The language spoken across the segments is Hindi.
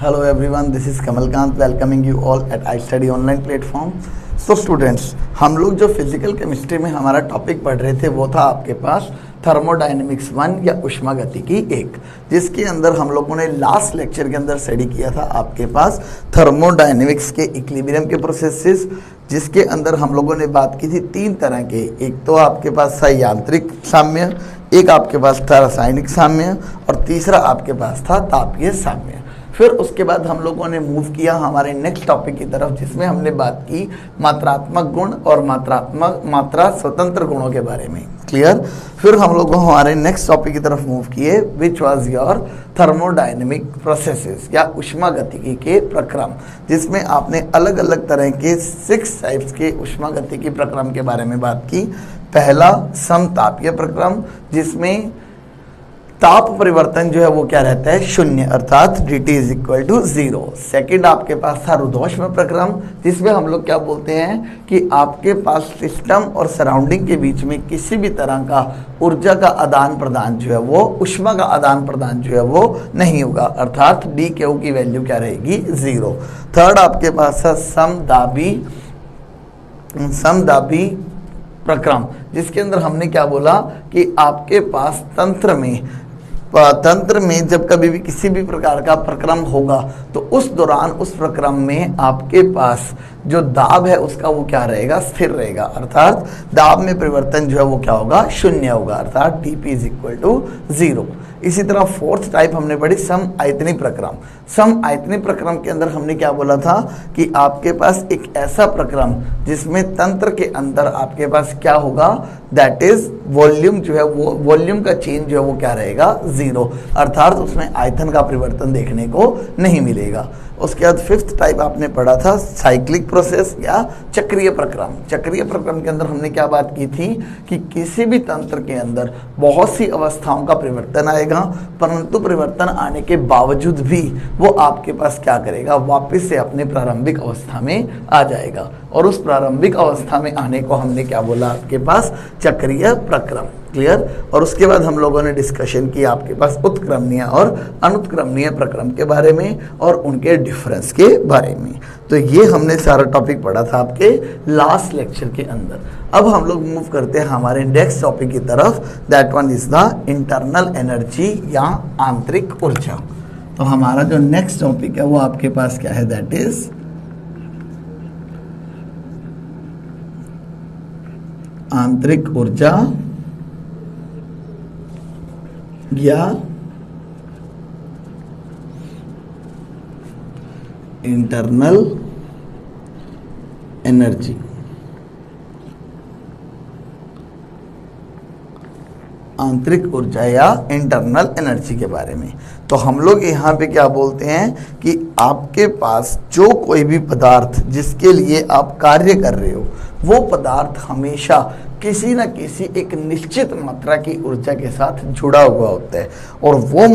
Hello everyone, this is Kamalkant welcoming you all at iStudy online platform. So students, हम लोग जो फिजिकल केमिस्ट्री में हमारा टॉपिक पढ़ रहे थे वो था आपके पास थर्मोडायनेमिक्स 1 या उष्मागतिकी 1, जिसके अंदर हम लोगों ने लास्ट लेक्चर के अंदर स्टडी किया था आपके पास थर्मोडायनेमिक्स के इक्विलिब्रियम के प्रोसेसेस, जिसके अंदर हम लोगों ने बात की थी तीन तरह के। एक तो आपके पास था यांत्रिक साम्य, एक आपके पास था रासायनिक साम्य और तीसरा आपके पास था तापीय साम्य। फिर उसके बाद हम लोगों ने मूव किया हमारे नेक्स्ट टॉपिक की तरफ, जिसमें हमने बात की मात्रात्मक गुण और मात्रा स्वतंत्र गुणों के बारे में। क्लियर। फिर हम लोग हमारे नेक्स्ट टॉपिक की तरफ मूव किए, which was your thermodynamic processes या उष्मागतिकी के प्रक्रम, जिसमें आपने अलग अलग तरह के 6 टाइप्स के उष्मागतिकी प्रक्रम के बारे में बात की। पहला समतापीय प्रक्रम, जिसमें ताप परिवर्तन जो है वो क्या रहता है, शून्य, अर्थात dt is equal to 0। Second आपके पास था रुद्धोष्म प्रक्रम, जिसमें हम लोग क्या बोलते हैं कि आपके पास सिस्टम और सराउंडिंग के बीच में किसी भी तरह का ऊर्जा का आदान प्रदान जो है वो, उष्मा का आदान प्रदान जो है वो नहीं होगा, अर्थात dQ की वैल्यू क्या रहेगी, 0। थर्ड आपके पास है समदाबी प्रक्रम, जिसके अंदर हमने क्या बोला कि आपके पास तंत्र में जब कभी भी किसी भी प्रकार का प्रक्रम होगा तो उस दौरान उस प्रक्रम में आपके पास जो दाब है उसका वो क्या रहेगा, स्थिर रहेगा, अर्थात दाब में परिवर्तन जो है वो क्या होगा, शून्य होगा, अर्थात dP इज इक्वल टू 0। इसी तरह फोर्थ टाइप हमने पढ़ी सम आयतनी प्रक्रम। सम आयतनी प्रक्रम के अंदर हमने क्या बोला था कि आपके पास एक ऐसा प्रक्रम जिसमें तंत्र के अंदर आपके पास क्या होगा, दैट इज वॉल्यूम जो है वो, वॉल्यूम का चेंज जो है वो क्या रहेगा, 0, अर्थात उसमें आयतन का परिवर्तन देखने को नहीं मिलेगा। उसके बाद फिफ्थ टाइप आपने पढ़ा था साइक्लिक प्रोसेस या चक्रीय प्रक्रम। चक्रीय प्रक्रम के अंदर हमने क्या बात की थी कि किसी भी तंत्र के अंदर बहुत सी अवस्थाओं का परिवर्तन आएगा, परंतु परिवर्तन आने के बावजूद भी वो आपके पास क्या करेगा, वापस से अपने प्रारंभिक अवस्था में आ जाएगा, और उस प्रारंभिक अवस्था में आने को हमने क्या बोला, आपके पास चक्रीय प्रक्रम। क्लियर। और उसके बाद हम लोगों ने डिस्कशन की आपके पास उत्क्रमणीय और अनुत्क्रमणीय प्रक्रम के बारे में और उनके डिफरेंस के बारे में। तो ये हमने सारा टॉपिक पढ़ा था आपके लास्ट लेक्चर के अंदर। अब हम लोग मूव करते हैं हमारे नेक्स्ट टॉपिक की तरफ, that one is the internal energy या आंतरिक ऊर्जा। तो हमारा जो नेक्स्ट टॉपिक है वो आपके पास क्या है, दैट इज आंतरिक ऊर्जा या इंटरनल एनर्जी। आंतरिक ऊर्जा या इंटरनल एनर्जी के बारे में। तो हम लोग यहाँ पे क्या बोलते हैं कि आपके पास जो कोई भी पदार्थ जिसके लिए आप कार्य कर रहे हो, वो पदार्थ हमेशा किसी न किसी एक निश्चित मात्रा की ऊर्जा के साथ जुड़ा हुआ होता है, और वो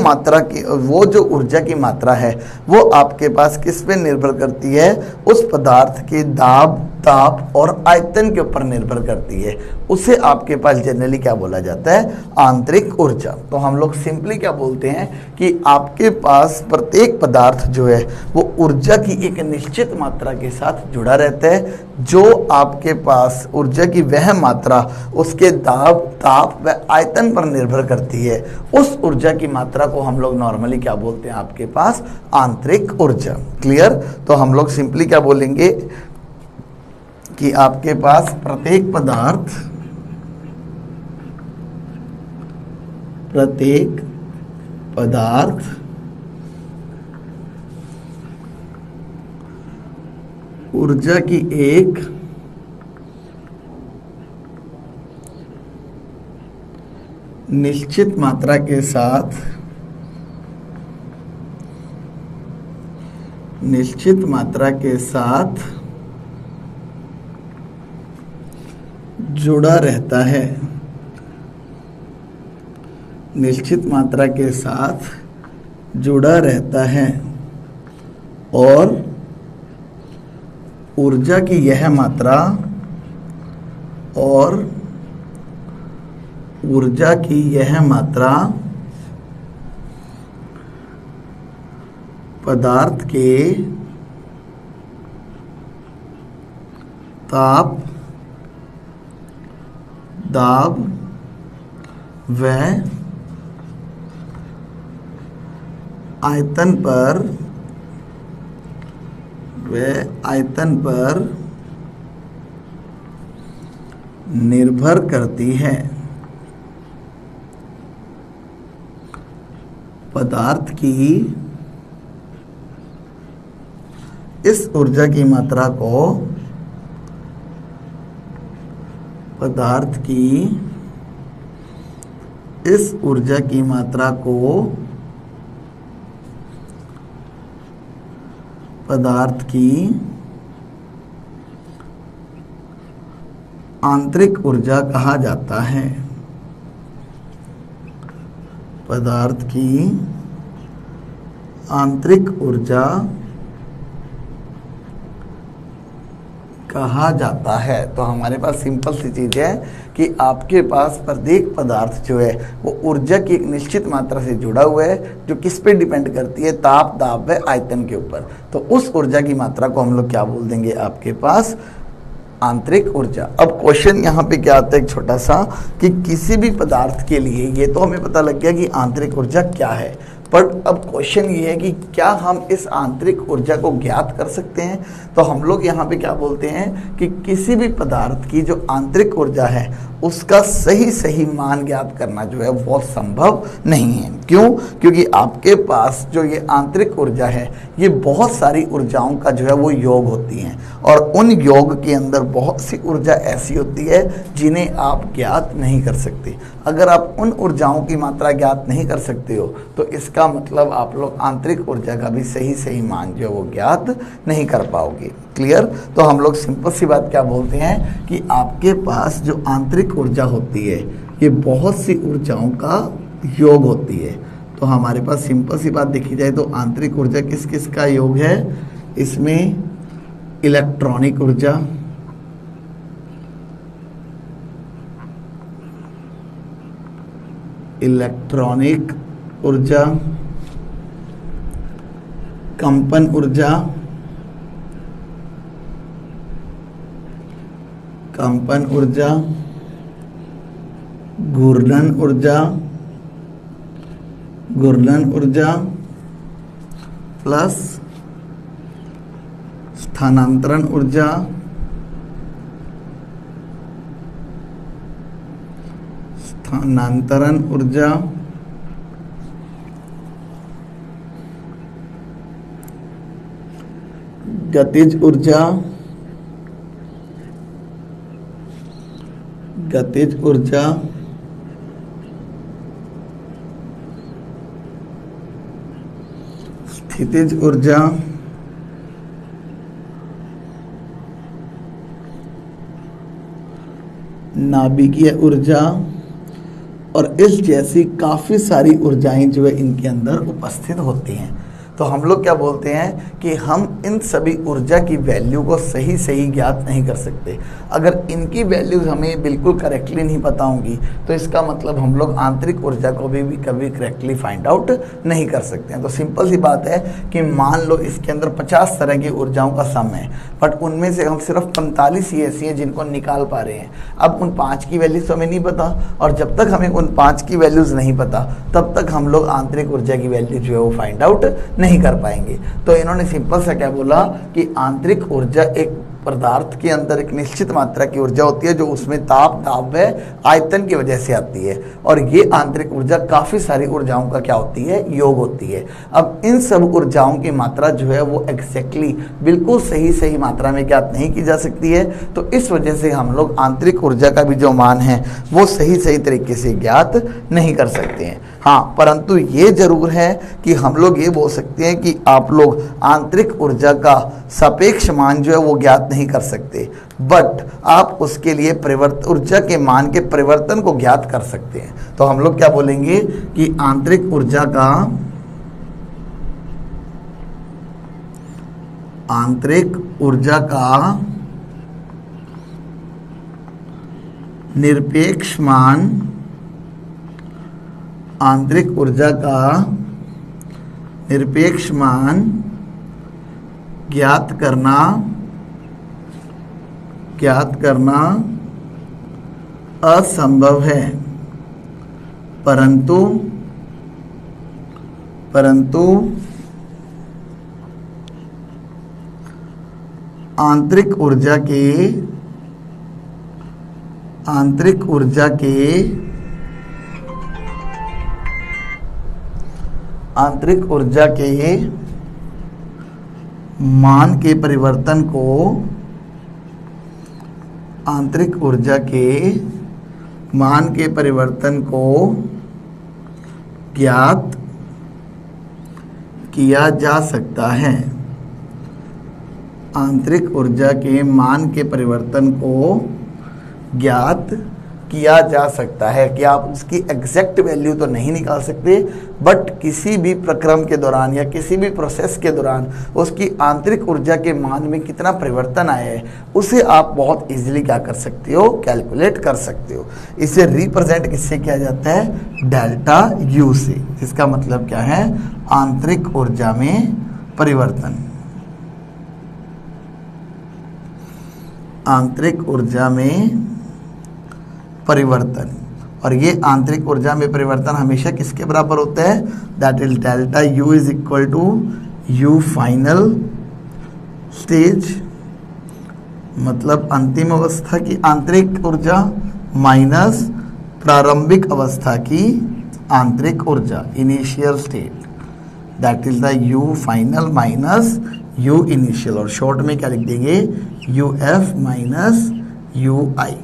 जो ऊर्जा की मात्रा है वो आपके पास किस पे निर्भर करती है, उस पदार्थ के दाब, ताप और आयतन के ऊपर निर्भर करती है। उसे आपके पास जनरली क्या बोला जाता है, आंतरिक ऊर्जा। तो हम लोग सिंपली क्या बोलते हैं कि आपके पास प्रत्येक पदार्थ जो है वो ऊर्जा की एक निश्चित मात्रा के साथ जुड़ा रहता है। जो आपके पास ऊर्जा की वह मात्रा उसके दाब, ताप व आयतन पर निर्भर करती है, उस ऊर्जा की मात्रा को हम लोग नॉर्मली क्या बोलते हैं, आपके पास आंतरिक ऊर्जा। क्लियर। तो हम लोग सिंपली क्या बोलेंगे कि आपके पास प्रत्येक पदार्थ ऊर्जा की एक निश्चित मात्रा के साथ जुड़ा रहता है, निश्चित मात्रा के साथ जुड़ा रहता है, और ऊर्जा की यह मात्रा पदार्थ के ताप, दाब व आयतन पर निर्भर करती है। पदार्थ की इस ऊर्जा की मात्रा को पदार्थ की इस ऊर्जा की मात्रा को पदार्थ की आंतरिक ऊर्जा कहा जाता है। पदार्थ की आंतरिक ऊर्जा कहा जाता है। तो हमारे पास सिंपल सी चीज़ है कि आपके पास प्रत्येक पदार्थ जो है वो ऊर्जा की एक निश्चित मात्रा से जुड़ा हुआ है, जो किस पे डिपेंड करती है, ताप, दाब व आयतन के ऊपर। तो उस ऊर्जा की मात्रा को हम लोग क्या बोल देंगे, आपके पास आंतरिक ऊर्जा। अब क्वेश्चन यहाँ पे क्या आता है एक छोटा सा, कि किसी भी पदार्थ के लिए ये तो हमें पता लग गया कि आंतरिक ऊर्जा क्या है, पर अब क्वेश्चन ये है कि क्या हम इस आंतरिक ऊर्जा को ज्ञात कर सकते हैं। तो हम लोग यहाँ पे क्या बोलते हैं कि किसी भी पदार्थ की जो आंतरिक ऊर्जा है उसका सही मान ज्ञात करना जो है वो संभव नहीं है। क्यों? क्योंकि आपके पास जो ये आंतरिक ऊर्जा है ये बहुत सारी ऊर्जाओं का जो है वो योग होती हैं, और उन योग के अंदर बहुत सी ऊर्जा ऐसी होती है जिन्हें आप ज्ञात नहीं कर सकते। अगर आप उन ऊर्जाओं की मात्रा ज्ञात नहीं कर सकते हो तो इसका मतलब आप लोग आंतरिक ऊर्जा का भी सही मान जो है वो ज्ञात नहीं कर पाओगे। क्लियर? तो हम लोग सिंपल सी बात क्या बोलते हैं कि आपके पास जो आंतरिक ऊर्जा होती है ये बहुत सी ऊर्जाओं का योग होती है। तो हमारे पास सिंपल सी बात देखी जाए तो आंतरिक ऊर्जा किस किस का योग है, इसमें इलेक्ट्रॉनिक ऊर्जा, कंपन ऊर्जा, घूर्णन ऊर्जा प्लस स्थानांतरण ऊर्जा, गतिज ऊर्जा, स्थितिज ऊर्जा, नाभिकीय ऊर्जा, और इस जैसी काफ़ी सारी ऊर्जाएं जो है इनके अंदर उपस्थित होती हैं। तो हम लोग क्या बोलते हैं कि हम इन सभी ऊर्जा की वैल्यू को सही ज्ञात नहीं कर सकते। अगर इनकी वैल्यूज हमें बिल्कुल करेक्टली नहीं पता होंगी तो इसका मतलब हम लोग आंतरिक ऊर्जा को भी कभी करेक्टली फाइंड आउट नहीं कर सकते हैं। तो सिंपल सी बात है कि मान लो इसके अंदर 50 तरह की ऊर्जाओं का सम है, बट उनमें से हम सिर्फ 45 ही ऐसी हैं जिनको निकाल पा रहे हैं। अब उन 5 की वैल्यूज तो हमें नहीं पता, और जब तक हमें उन 5 की वैल्यूज नहीं पता तब तक हम लोग आंतरिक ऊर्जा की वैल्यू जो है वो फाइंड आउट नहीं कर पाएंगे। तो इन्होंने सिंपल सा क्या बोला कि आंतरिक ऊर्जा एक पदार्थ के अंदर एक निश्चित मात्रा की ऊर्जा होती है जो उसमें ताप, दाब व आयतन की वजह से आती है, और ये आंतरिक ऊर्जा काफ़ी सारी ऊर्जाओं का क्या होती है, योग होती है। अब इन सब ऊर्जाओं की मात्रा जो है वो एग्जैक्टली बिल्कुल सही मात्रा में ज्ञात नहीं की जा सकती है। तो इस वजह से हम लोग आंतरिक ऊर्जा का भी जो मान है वो सही तरीके से ज्ञात नहीं कर सकते हैं। हाँ, परंतु ये जरूर है कि हम लोग ये बोल सकते हैं कि आप लोग आंतरिक ऊर्जा का सापेक्ष मान जो है वो ज्ञात नहीं कर सकते, बट आप उसके लिए ऊर्जा के मान के परिवर्तन को ज्ञात कर सकते हैं। तो हम लोग क्या बोलेंगे कि आंतरिक ऊर्जा का निरपेक्ष मान, आंतरिक ऊर्जा का निरपेक्ष मान ज्ञात करना असंभव है, परंतु आंतरिक ऊर्जा के मान के परिवर्तन को ज्ञात किया जा सकता है। आंतरिक ऊर्जा के मान के परिवर्तन को ज्ञात किया जा सकता है कि आप उसकी एग्जैक्ट वैल्यू तो नहीं निकाल सकते, बट किसी भी प्रक्रम के दौरान या किसी भी प्रोसेस के दौरान उसकी आंतरिक ऊर्जा के मान में कितना परिवर्तन आया है उसे आप बहुत इजीली क्या कर सकते हो, कैलकुलेट कर सकते हो। इसे रिप्रेजेंट किससे किया जाता है, डेल्टा यू से। इसका मतलब क्या है, आंतरिक ऊर्जा में परिवर्तन। आंतरिक ऊर्जा में परिवर्तन, और ये आंतरिक ऊर्जा में परिवर्तन हमेशा किसके बराबर होता है, that is delta U is equal to U final stage, मतलब अंतिम अवस्था की आंतरिक ऊर्जा माइनस प्रारंभिक अवस्था की आंतरिक ऊर्जा, initial state, that is the you final minus you initial, और शॉर्ट में क्या लिख देंगे, यू एफ माइनस यू आई,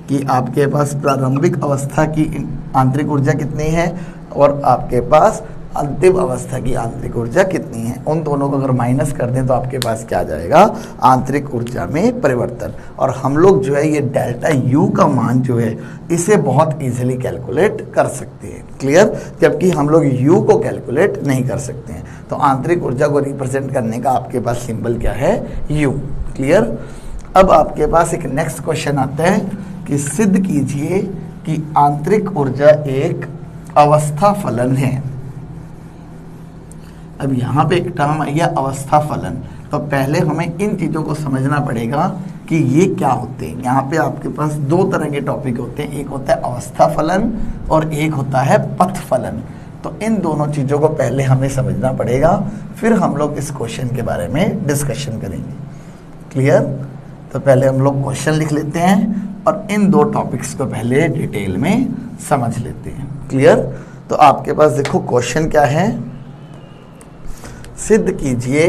कि आपके पास प्रारंभिक अवस्था की आंतरिक ऊर्जा कितनी है और आपके पास अंतिम अवस्था की आंतरिक ऊर्जा कितनी है। उन दोनों को अगर माइनस कर दें तो आपके पास क्या आ जाएगा, आंतरिक ऊर्जा में परिवर्तन। और हम लोग जो है ये डेल्टा यू का मान जो है इसे बहुत इजीली कैलकुलेट कर सकते हैं, क्लियर, जबकि हम लोग यू को कैलकुलेट नहीं कर सकते हैं। तो आंतरिक ऊर्जा को रिप्रेजेंट करने का आपके पास सिंबल क्या है, यू, क्लियर। अब आपके पास एक नेक्स्ट क्वेश्चन आता है कि सिद्ध कीजिए कि आंतरिक ऊर्जा एक अवस्था फलन है। अब यहाँ पे एक टर्म आई है अवस्था फलन, तो पहले हमें इन चीज़ों को समझना पड़ेगा कि ये क्या होते हैं। यहाँ पे आपके पास दो तरह के टॉपिक होते हैं, एक होता है अवस्था फलन और एक होता है पथ फलन। तो इन दोनों चीज़ों को पहले हमें समझना पड़ेगा, फिर हम लोग इस क्वेश्चन के बारे में डिस्कशन करेंगे, क्लियर। तो पहले हम लोग क्वेश्चन लिख लेते हैं और इन दो टॉपिक्स को पहले डिटेल में समझ लेते हैं, क्लियर। तो आपके पास देखो क्वेश्चन क्या है, सिद्ध कीजिए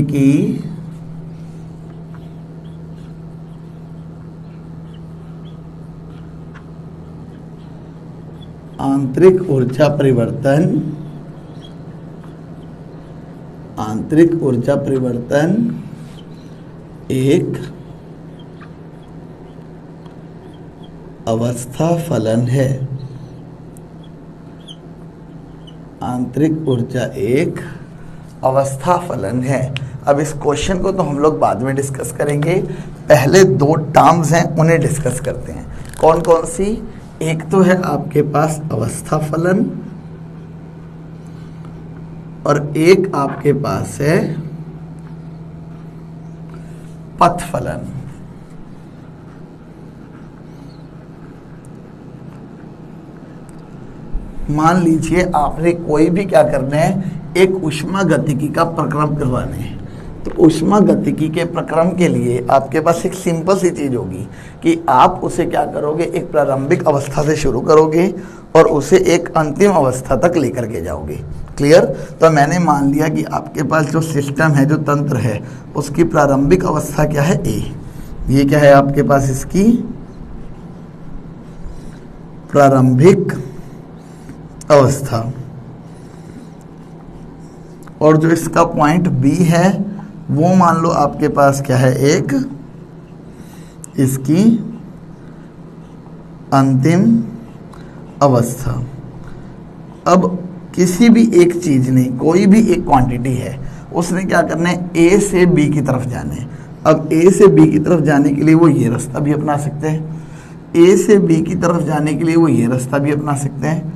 कि आंतरिक ऊर्जा परिवर्तन एक अवस्था फलन है। आंतरिक ऊर्जा एक अवस्था फलन है। अब इस क्वेश्चन को तो हम लोग बाद में डिस्कस करेंगे, पहले दो टर्म्स हैं उन्हें डिस्कस करते हैं। कौन कौन सी, एक तो है आपके पास अवस्था फलन और एक आपके पास है पथ फलन। मान लीजिए आपने कोई भी क्या करना है, एक ऊष्मागतिकी का प्रक्रम करवाना है। तो ऊष्मागतिकी के प्रक्रम के लिए आपके पास एक सिंपल सी चीज होगी कि आप उसे क्या करोगे, एक प्रारंभिक अवस्था से शुरू करोगे और उसे एक अंतिम अवस्था तक लेकर के जाओगे, क्लियर। तो मैंने मान लिया कि आपके पास जो सिस्टम है, जो तंत्र है, उसकी प्रारंभिक अवस्था क्या है, ए। ये क्या है आपके पास, इसकी प्रारंभिक अवस्था, और जो इसका पॉइंट बी है वो मान लो आपके पास क्या है, एक इसकी अंतिम अवस्था। अब किसी भी एक चीज ने, कोई भी एक क्वांटिटी है, उसने क्या करना है, ए से बी की तरफ जाना है। अब ए से बी की तरफ जाने के लिए वो ये रास्ता भी अपना सकते हैं, ए से बी की तरफ जाने के लिए वो ये रास्ता भी अपना सकते हैं,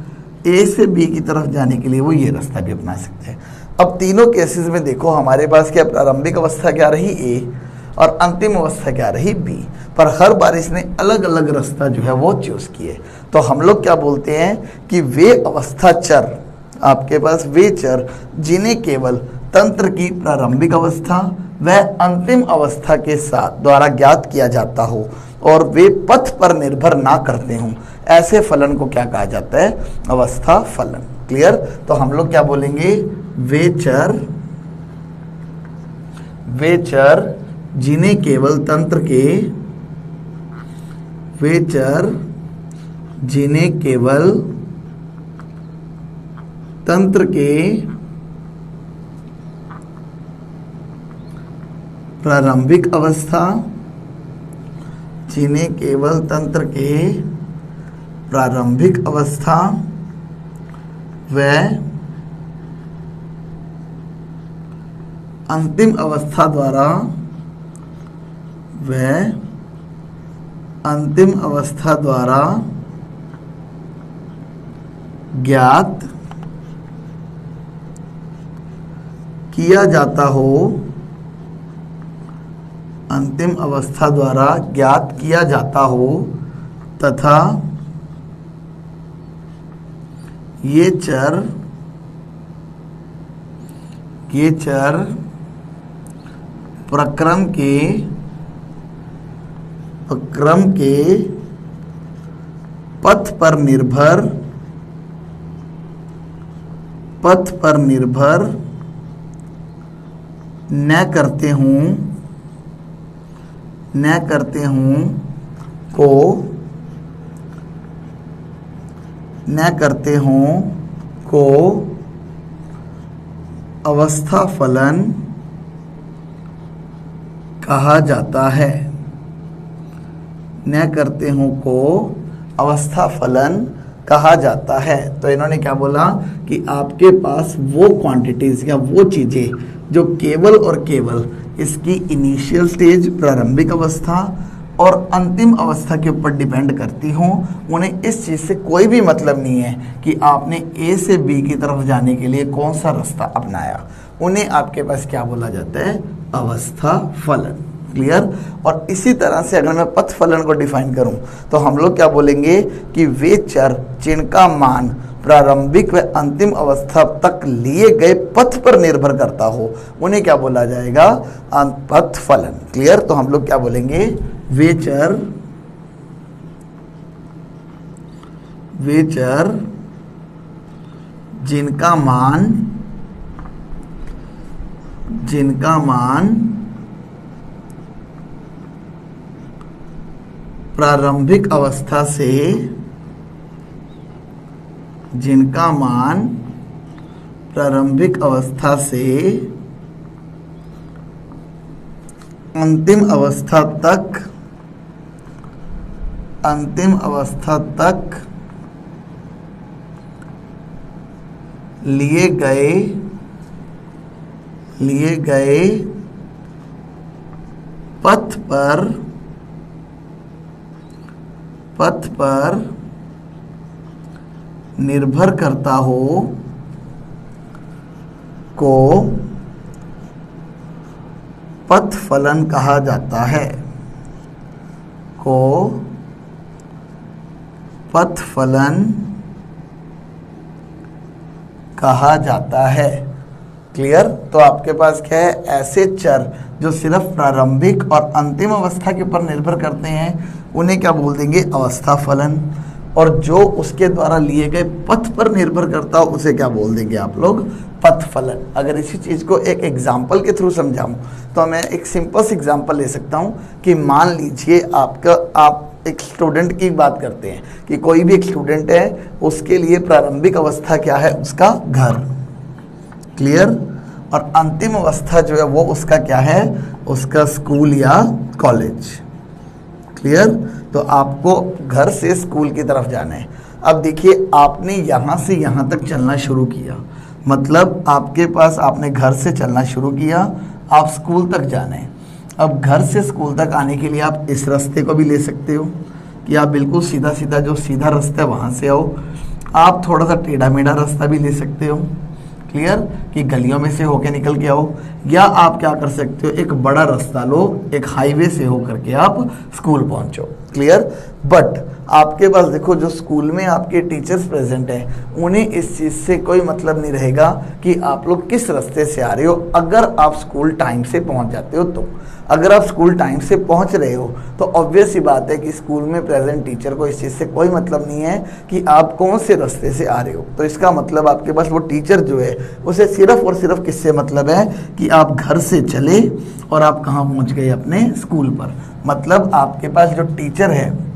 ए से बी की तरफ जाने के लिए वो ये रास्ता भी अपना सकते हैं। अब तीनों केसेस में देखो हमारे पास क्या प्रारंभिक अवस्था क्या रही ए और अंतिम अवस्था क्या रही बी, पर हर बार इसने अलग अलग रास्ता जो है वो चूज किए। तो हम लोग क्या बोलते हैं कि वे अवस्था चर, आपके पास वे चर जिन्हें केवल तंत्र की प्रारंभिक अवस्था व अंतिम अवस्था के साथ द्वारा ज्ञात किया जाता हो और वे पथ पर निर्भर ना करते हों, ऐसे फलन को क्या कहा जाता है, अवस्था फलन। क्लियर? तो हम लोग क्या बोलेंगे, वे चर जिन्हें केवल तंत्र के, वे चर जिन्हें केवल तंत्र के प्रारंभिक अवस्था, जिन्हें केवल तंत्र के प्रारंभिक अवस्था व अंतिम अवस्था द्वारा ज्ञात किया जाता हो, अंतिम अवस्था द्वारा ज्ञात किया जाता हो तथा ये चर प्रक्रम के पथ पर निर्भर न करते हों को अवस्था फलन कहा जाता है। न करते हों को अवस्था फलन कहा जाता है। तो इन्होंने क्या बोला कि आपके पास वो क्वांटिटीज या वो चीजें जो केवल और केवल इसकी इनिशियल स्टेज प्रारंभिक अवस्था और अंतिम अवस्था के ऊपर डिपेंड करती हों, उन्हें इस चीज़ से कोई भी मतलब नहीं है कि आपने ए से बी की तरफ जाने के लिए कौन सा रास्ता अपनाया, उन्हें आपके पास क्या बोला जाता है, अवस्था फलन। क्लियर? और इसी तरह से अगर मैं पथ फलन को डिफाइन करूं तो हम लोग क्या बोलेंगे कि वे चर जिनका मान प्रारंभिक व अंतिम अवस्था तक लिए गए पथ पर निर्भर करता हो, उन्हें क्या बोला जाएगा, पथ फलन। क्लियर? तो हम लोग क्या बोलेंगे, वे चर जिनका मान प्रारंभिक अवस्था से अंतिम अवस्था तक लिए गए पथ पर निर्भर करता हो को पथ फलन कहा जाता है, पथ फलन कहा जाता है। क्लियर? तो आपके पास क्या है, ऐसे चर जो सिर्फ प्रारंभिक और अंतिम अवस्था के ऊपर निर्भर करते हैं उन्हें क्या बोल देंगे, अवस्था फलन, और जो उसके द्वारा लिए गए पथ पर निर्भर करता हो उसे क्या बोल देंगे आप लोग, पथ फलन। अगर इसी चीज़ को एक एग्जाम्पल के थ्रू समझाऊं तो मैं एक सिंपल सी एग्जाम्पल ले सकता हूं कि मान लीजिए आप एक स्टूडेंट की बात करते हैं कि कोई भी एक स्टूडेंट है, उसके लिए प्रारंभिक अवस्था क्या है, उसका घर। क्लियर? और अंतिम अवस्था जो है वो उसका क्या है, उसका स्कूल या कॉलेज। क्लियर? तो आपको घर से स्कूल की तरफ जाना है। अब देखिए आपने यहाँ से यहाँ तक चलना शुरू किया, मतलब आपके पास, आपने घर से चलना शुरू किया, आप स्कूल तक जाना है। अब घर से स्कूल तक आने के लिए आप इस रास्ते को भी ले सकते हो कि आप बिल्कुल सीधा सीधा जो सीधा रास्ता है वहाँ से आओ। आप थोड़ा सा टेढ़ा मेढ़ा रास्ता भी ले सकते हो, क्लियर, कि गलियों में से होके निकल के आओ। या आप क्या कर सकते हो, एक बड़ा रास्ता लो, एक हाईवे से होकर के आप स्कूल पहुंचो, क्लियर। बट आपके पास देखो, जो स्कूल में आपके टीचर्स प्रेजेंट हैं, उन्हें इस चीज़ से कोई मतलब नहीं रहेगा कि आप लोग किस रास्ते से आ रहे हो, अगर आप स्कूल टाइम से पहुंच जाते हो तो। अगर आप स्कूल टाइम से पहुंच रहे हो तो ऑब्वियस सी बात है कि स्कूल में प्रेजेंट टीचर को इस चीज़ से कोई मतलब नहीं है कि आप कौन से रास्ते से आ रहे हो। तो इसका मतलब आपके पास वो टीचर जो है उसे सिर्फ और सिर्फ किससे मतलब है कि आप घर से चले और आप कहाँ पहुंच गए, अपने स्कूल पर। मतलब आपके पास जो टीचर है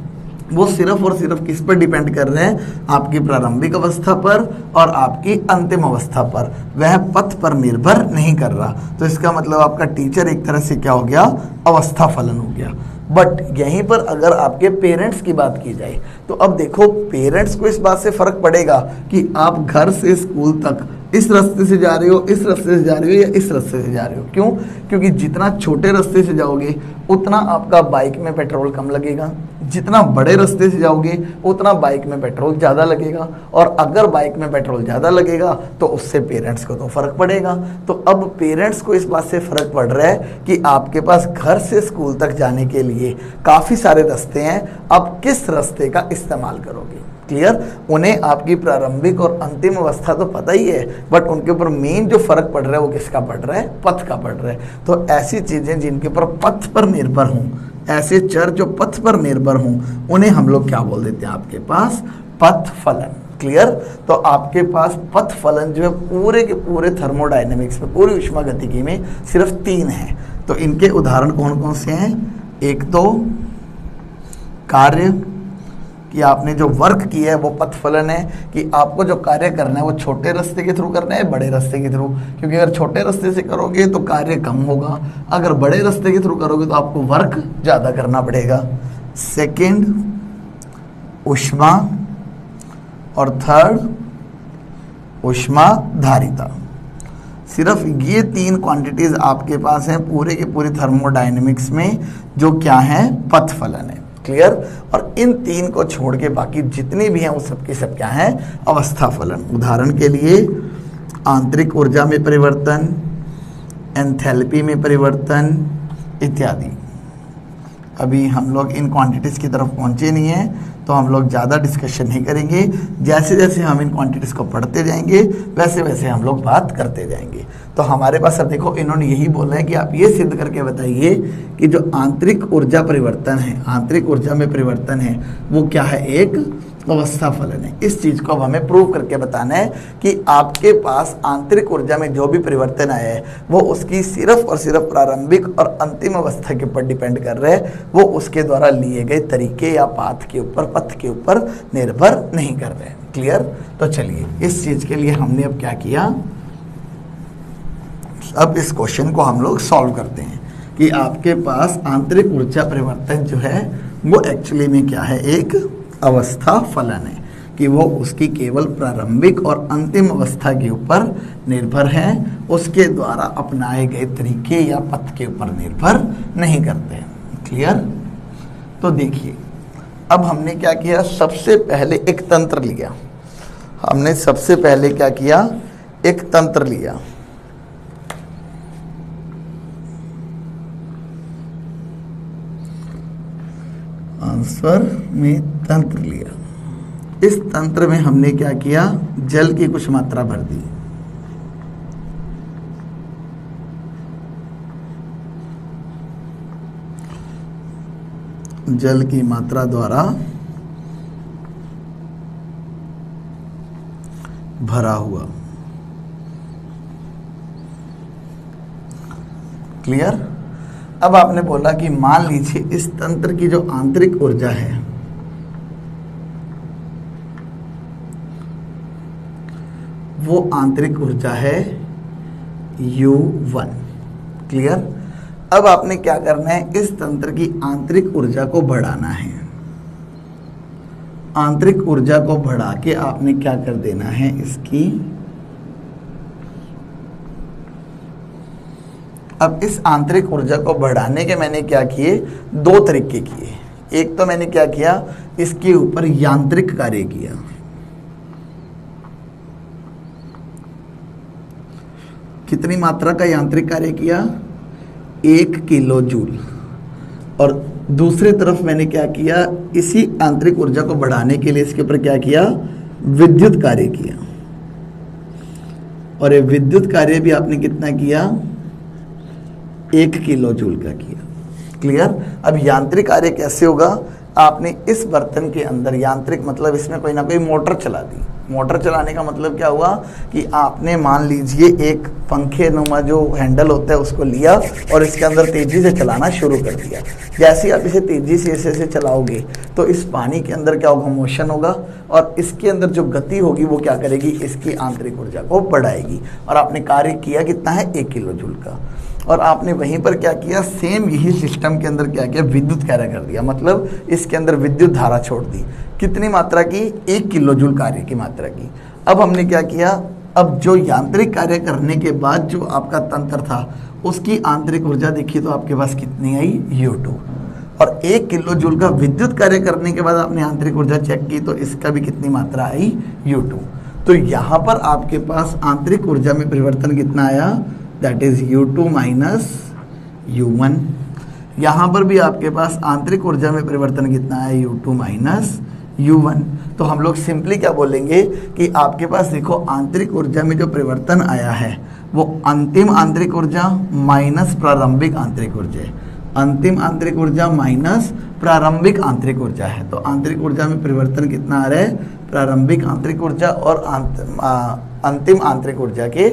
वो सिर्फ और सिर्फ किस पर डिपेंड कर रहे हैं, आपकी प्रारंभिक अवस्था पर और आपकी अंतिम अवस्था पर, वह पथ पर निर्भर नहीं कर रहा। तो इसका मतलब आपका टीचर एक तरह से क्या हो गया, अवस्था फलन हो गया। बट यहीं पर अगर आपके पेरेंट्स की बात की जाए तो अब देखो, पेरेंट्स को इस बात से फर्क पड़ेगा कि आप घर से स्कूल तक इस रास्ते से जा रहे हो, इस रास्ते से जा रहे हो या इस रास्ते से जा रहे हो। क्यों? क्योंकि जितना छोटे रास्ते से जाओगे उतना आपका बाइक में पेट्रोल कम लगेगा, जितना बड़े रास्ते से जाओगे उतना बाइक में पेट्रोल ज़्यादा लगेगा, और अगर बाइक में पेट्रोल ज़्यादा लगेगा तो उससे पेरेंट्स को तो फ़र्क पड़ेगा। तो अब पेरेंट्स को इस बात से फ़र्क पड़ रहा है कि आपके पास घर से स्कूल तक जाने के लिए काफ़ी सारे रास्ते हैं, आप किस रास्ते का इस्तेमाल करोगे, क्लियर। उन्हें आपकी प्रारंभिक और अंतिम अवस्था तो पता ही है, बट उनके ऊपर मेन जो फर्क पड़ रहा है वो किसका पड़ रहा है, पथ का पड़ रहा है। तो ऐसी चीजें जिनके ऊपर पथ पर निर्भर हों, ऐसे चर जो पथ पर निर्भर हों, उन्हें हम लोग क्या बोल देते हैं, आपके पास पथ फलन, क्लियर। तो आपके पास पथ फलन जो है पूरे के पूरे थर्मोडायनेमिक्स में, पूरी ऊष्मागतिकी में सिर्फ 3 हैं। तो इनके उदाहरण कौन कौन से हैं, एक तो कार्य, कि आपने जो वर्क किया है वो पथ फलन है, कि आपको जो कार्य करना है वो छोटे रास्ते के थ्रू करना है, बड़े रास्ते के थ्रू। क्योंकि अगर छोटे रास्ते से करोगे तो कार्य कम होगा, अगर बड़े रास्ते के थ्रू करोगे तो आपको वर्क ज़्यादा करना पड़ेगा। सेकंड ऊष्मा, और थर्ड ऊष्माधारिता। सिर्फ ये 3 क्वांटिटीज आपके पास हैं पूरे के पूरे थर्मोडायनेमिक्स में, जो क्या है, पथ फलन है, क्लियर। और इन 3 को छोड़ के बाकी जितने भी हैं वो सबके सब क्या हैं, अवस्था फलन। उदाहरण के लिए आंतरिक ऊर्जा में परिवर्तन, एंथैल्पी में परिवर्तन इत्यादि। अभी हम लोग इन क्वांटिटीज़ की तरफ पहुंचे नहीं हैं, तो हम लोग ज़्यादा डिस्कशन नहीं करेंगे। जैसे जैसे हम इन क्वांटिटीज़ को पढ़ते जाएंगे वैसे वैसे हम लोग बात करते जाएंगे। तो हमारे पास अब देखो, इन्होंने यही बोला है कि आप ये सिद्ध करके बताइए कि जो आंतरिक ऊर्जा परिवर्तन है, आंतरिक ऊर्जा में परिवर्तन है, वो क्या है, एक अवस्था फलन है। इस चीज़ को अब हमें प्रूव करके बताना है कि आपके पास आंतरिक ऊर्जा में जो भी परिवर्तन आया है वो उसकी सिर्फ और सिर्फ प्रारंभिक और अंतिम अवस्था के ऊपर डिपेंड कर रहा है, वो उसके द्वारा लिए गए तरीके या पाथ के ऊपर, पथ के ऊपर निर्भर नहीं कर रहे हैं, क्लियर। तो चलिए, इस चीज़ के लिए हमने अब क्या किया, अब इस क्वेश्चन को हम लोग सॉल्व करते हैं कि आपके पास आंतरिक ऊर्जा परिवर्तन जो है वो एक्चुअली में क्या है, एक अवस्था फलन है, कि वो उसकी केवल प्रारंभिक और अंतिम अवस्था के ऊपर निर्भर है, उसके द्वारा अपनाए गए तरीके या पथ के ऊपर निर्भर नहीं करते हैं, क्लियर। तो देखिए, अब हमने क्या किया, सबसे पहले एक तंत्र लिया, हमने सबसे पहले क्या किया, एक तंत्र लिया। आंसर में तंत्र लिया। इस तंत्र में हमने क्या किया, जल की कुछ मात्रा भर दी, जल की मात्रा द्वारा भरा हुआ, क्लियर। अब आपने बोला कि मान लीजिए इस तंत्र की जो आंतरिक ऊर्जा है वो आंतरिक ऊर्जा है U1, क्लियर। अब आपने क्या करना है, इस तंत्र की आंतरिक ऊर्जा को बढ़ाना है। आंतरिक ऊर्जा को बढ़ा के आपने क्या कर देना है, इसकी अब इस आंतरिक ऊर्जा को बढ़ाने के मैंने क्या किए, दो तरीके किए। एक तो मैंने क्या किया, इसके ऊपर यांत्रिक कार्य किया, कितनी मात्रा का यांत्रिक कार्य किया, 1 किलो जूल। और दूसरी तरफ मैंने क्या किया, इसी आंतरिक ऊर्जा को बढ़ाने के लिए इसके ऊपर क्या किया, विद्युत कार्य किया। और ये विद्युत कार्य भी आपने कितना किया, 1 किलो जूल का किया। क्लियर। अब यांत्रिक कार्य कैसे होगा, आपने इस बर्तन के अंदर, यांत्रिक मतलब इसमें कोई ना कोई मोटर चला दी। मोटर चलाने का मतलब क्या हुआ कि आपने मान लीजिए एक पंखे नुमा जो हैंडल होता है उसको लिया और इसके अंदर तेजी से चलाना शुरू कर दिया। जैसे ही आप इसे तेजी से ऐसे चलाओगे तो इस पानी के अंदर क्या होगा, मोशन होगा, और इसके अंदर जो गति होगी वो क्या करेगी, इसकी आंतरिक ऊर्जा को बढ़ाएगी। और आपने कार्य किया कितना है, 1 किलो जूल का। और आपने वहीं पर क्या किया, सेम यही सिस्टम के अंदर क्या किया, विद्युत कार्य कर दिया, मतलब इसके अंदर विद्युत धारा छोड़ दी। कितनी मात्रा की, 1 किलो जूल कार्य की मात्रा की। अब हमने क्या किया, अब जो यांत्रिक कार्य करने के बाद जो आपका तंत्र था उसकी आंतरिक ऊर्जा देखिए तो आपके पास कितनी आई, U2। और 1 किलो जूल का विद्युत कार्य करने के बाद आपने आंतरिक ऊर्जा चेक की तो इसका भी कितनी मात्रा आई, U2। तो यहाँ पर आपके पास आंतरिक ऊर्जा में परिवर्तन कितना आया, that is U2 minus U1। यहाँ पर भी आपके पास आंतरिक ऊर्जा में परिवर्तन कितना है, U2 माइनस U1। तो हम लोग सिंपली क्या बोलेंगे कि आपके पास देखो आंतरिक ऊर्जा में जो परिवर्तन आया है वो अंतिम आंतरिक ऊर्जा माइनस प्रारंभिक आंतरिक ऊर्जा है। अंतिम आंतरिक ऊर्जा माइनस प्रारंभिक आंतरिक ऊर्जा है। तो आंतरिक ऊर्जा में परिवर्तन कितना आ रहा है, प्रारंभिक आंतरिक ऊर्जा और अंतिम आंतरिक ऊर्जा के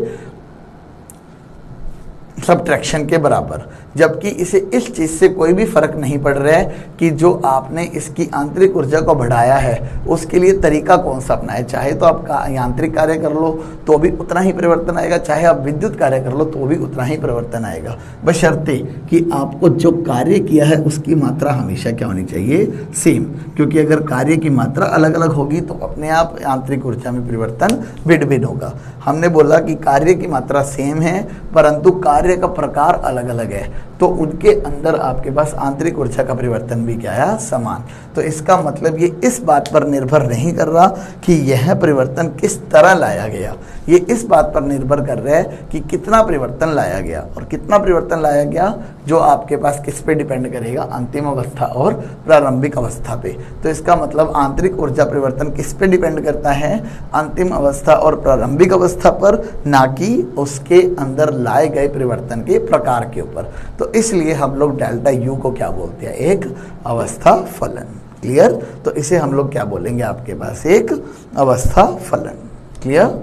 सब्ट्रैक्शन के बराबर। जबकि इसे इस चीज़ से कोई भी फर्क नहीं पड़ रहा है कि जो आपने इसकी आंतरिक ऊर्जा को बढ़ाया है उसके लिए तरीका कौन सा अपनाए। चाहे तो आप यांत्रिक कार्य कर लो तो भी उतना ही परिवर्तन आएगा, चाहे आप विद्युत कार्य कर लो तो भी उतना ही परिवर्तन आएगा, बशर्ते कि आपको जो कार्य किया है उसकी मात्रा हमेशा क्या होनी चाहिए, सेम। क्योंकि अगर कार्य की मात्रा अलग अलग होगी तो अपने आप आंतरिक ऊर्जा में परिवर्तन भिन्न भिन्न होगा। हमने बोला कि कार्य की मात्रा सेम है परंतु कार्य का प्रकार अलग अलग है, तो उनके अंदर आपके पास आंतरिक ऊर्जा का परिवर्तन भी क्या है, समान। तो इसका मतलब ये इस बात पर निर्भर नहीं कर रहा कि यह परिवर्तन किस तरह लाया गया, ये इस बात पर निर्भर कर रहा है कि कितना परिवर्तन लाया गया। और कितना परिवर्तन लाया गया जो आपके पास किस पे डिपेंड करेगा, अंतिम अवस्था और प्रारंभिक अवस्था पे। तो इसका मतलब आंतरिक ऊर्जा परिवर्तन किस पे डिपेंड करता है, अंतिम अवस्था और प्रारंभिक अवस्था पर, ना कि उसके अंदर लाए गए परिवर्तन के प्रकार के ऊपर। तो इसलिए हम लोग डेल्टा U को क्या बोलते हैं, एक अवस्था फलन। क्लियर। तो इसे हम लोग क्या बोलेंगे, आपके पास एक अवस्था फलन। क्लियर,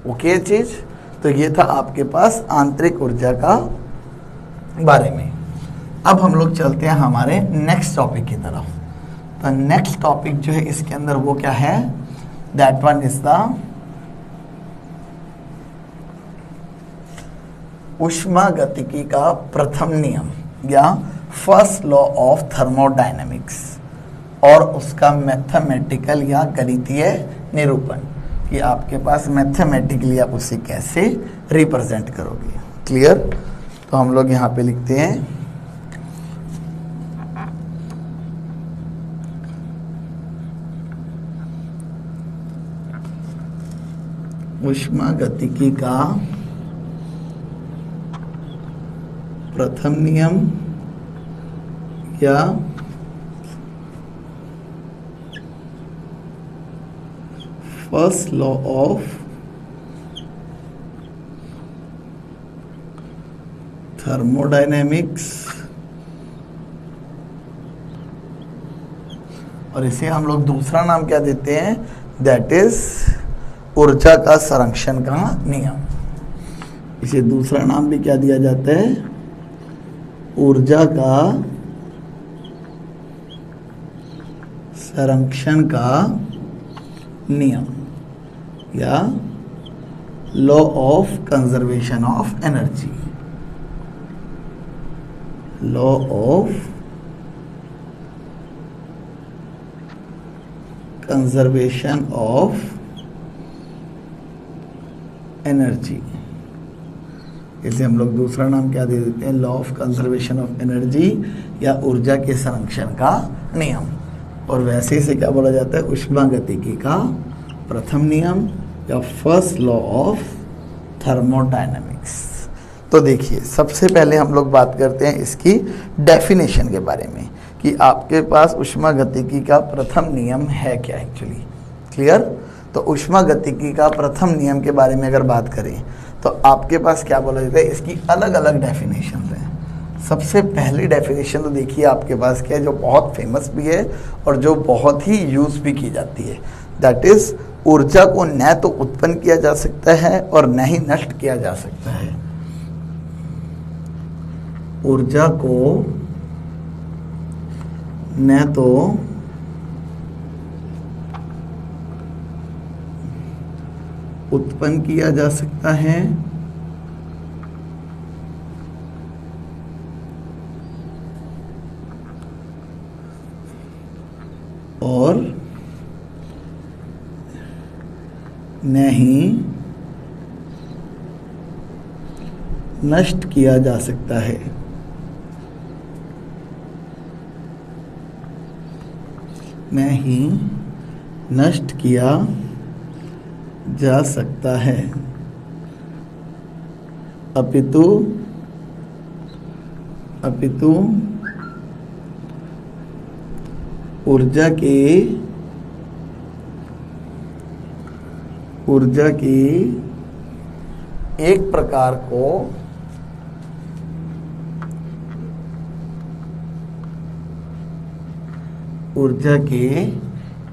ओके चीज। तो ये था आपके पास आंतरिक ऊर्जा का बारे में। अब हम लोग चलते हैं हमारे नेक्स्ट टॉपिक की तरफ। तो नेक्स्ट टॉपिक जो है इसके अंदर वो क्या है, दैट वन इज द ऊष्मागतिकी का प्रथम नियम या फर्स्ट लॉ ऑफ थर्मोडायनेमिक्स और उसका मैथमेटिकल या गणितीय निरूपण, कि आपके पास मैथमेटिकली आप उसे कैसे रिप्रेजेंट करोगे। क्लियर। तो हम लोग यहाँ पे लिखते हैं ऊष्मागतिकी का प्रथम नियम या फर्स्ट लॉ ऑफ थर्मोडायनेमिक्स, और इसे हम लोग दूसरा नाम क्या देते हैं, दैट इज ऊर्जा का संरक्षण का नियम। इसे दूसरा नाम भी क्या दिया जाता है, ऊर्जा का संरक्षण का नियम या law of conservation of energy, law of conservation of energy. इसे हम लोग दूसरा नाम क्या दे देते हैं, law of conservation of energy या ऊर्जा के संरक्षण का नियम। और वैसे इसे क्या बोला जाता है, ऊष्मागतिकी का प्रथम नियम या फर्स्ट लॉ ऑफ थर्मोडायनामिक्स। तो देखिए सबसे पहले हम लोग बात करते हैं इसकी डेफिनेशन के बारे में कि आपके पास ऊष्मागतिकी का प्रथम नियम है क्या एक्चुअली। क्लियर। तो ऊष्मागतिकी का प्रथम नियम के बारे में अगर बात करें तो आपके पास क्या बोला जाता है, इसकी अलग अलग डेफिनेशन है। सबसे पहली डेफिनेशन तो देखिए आपके पास क्या है, जो बहुत फेमस भी है और जो बहुत ही यूज भी की जाती है, दैट इज ऊर्जा को न तो उत्पन्न किया जा सकता है और न ही नष्ट किया जा सकता है। ऊर्जा को न तो उत्पन्न किया जा सकता है और न ही नष्ट किया जा सकता है। न ही नष्ट किया जा सकता है, अपितु ऊर्जा की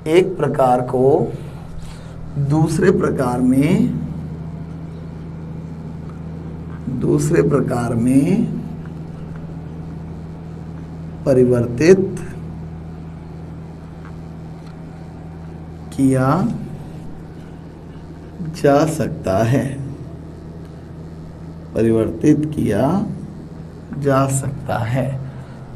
एक प्रकार को दूसरे प्रकार में परिवर्तित किया जा सकता है। परिवर्तित किया जा सकता है।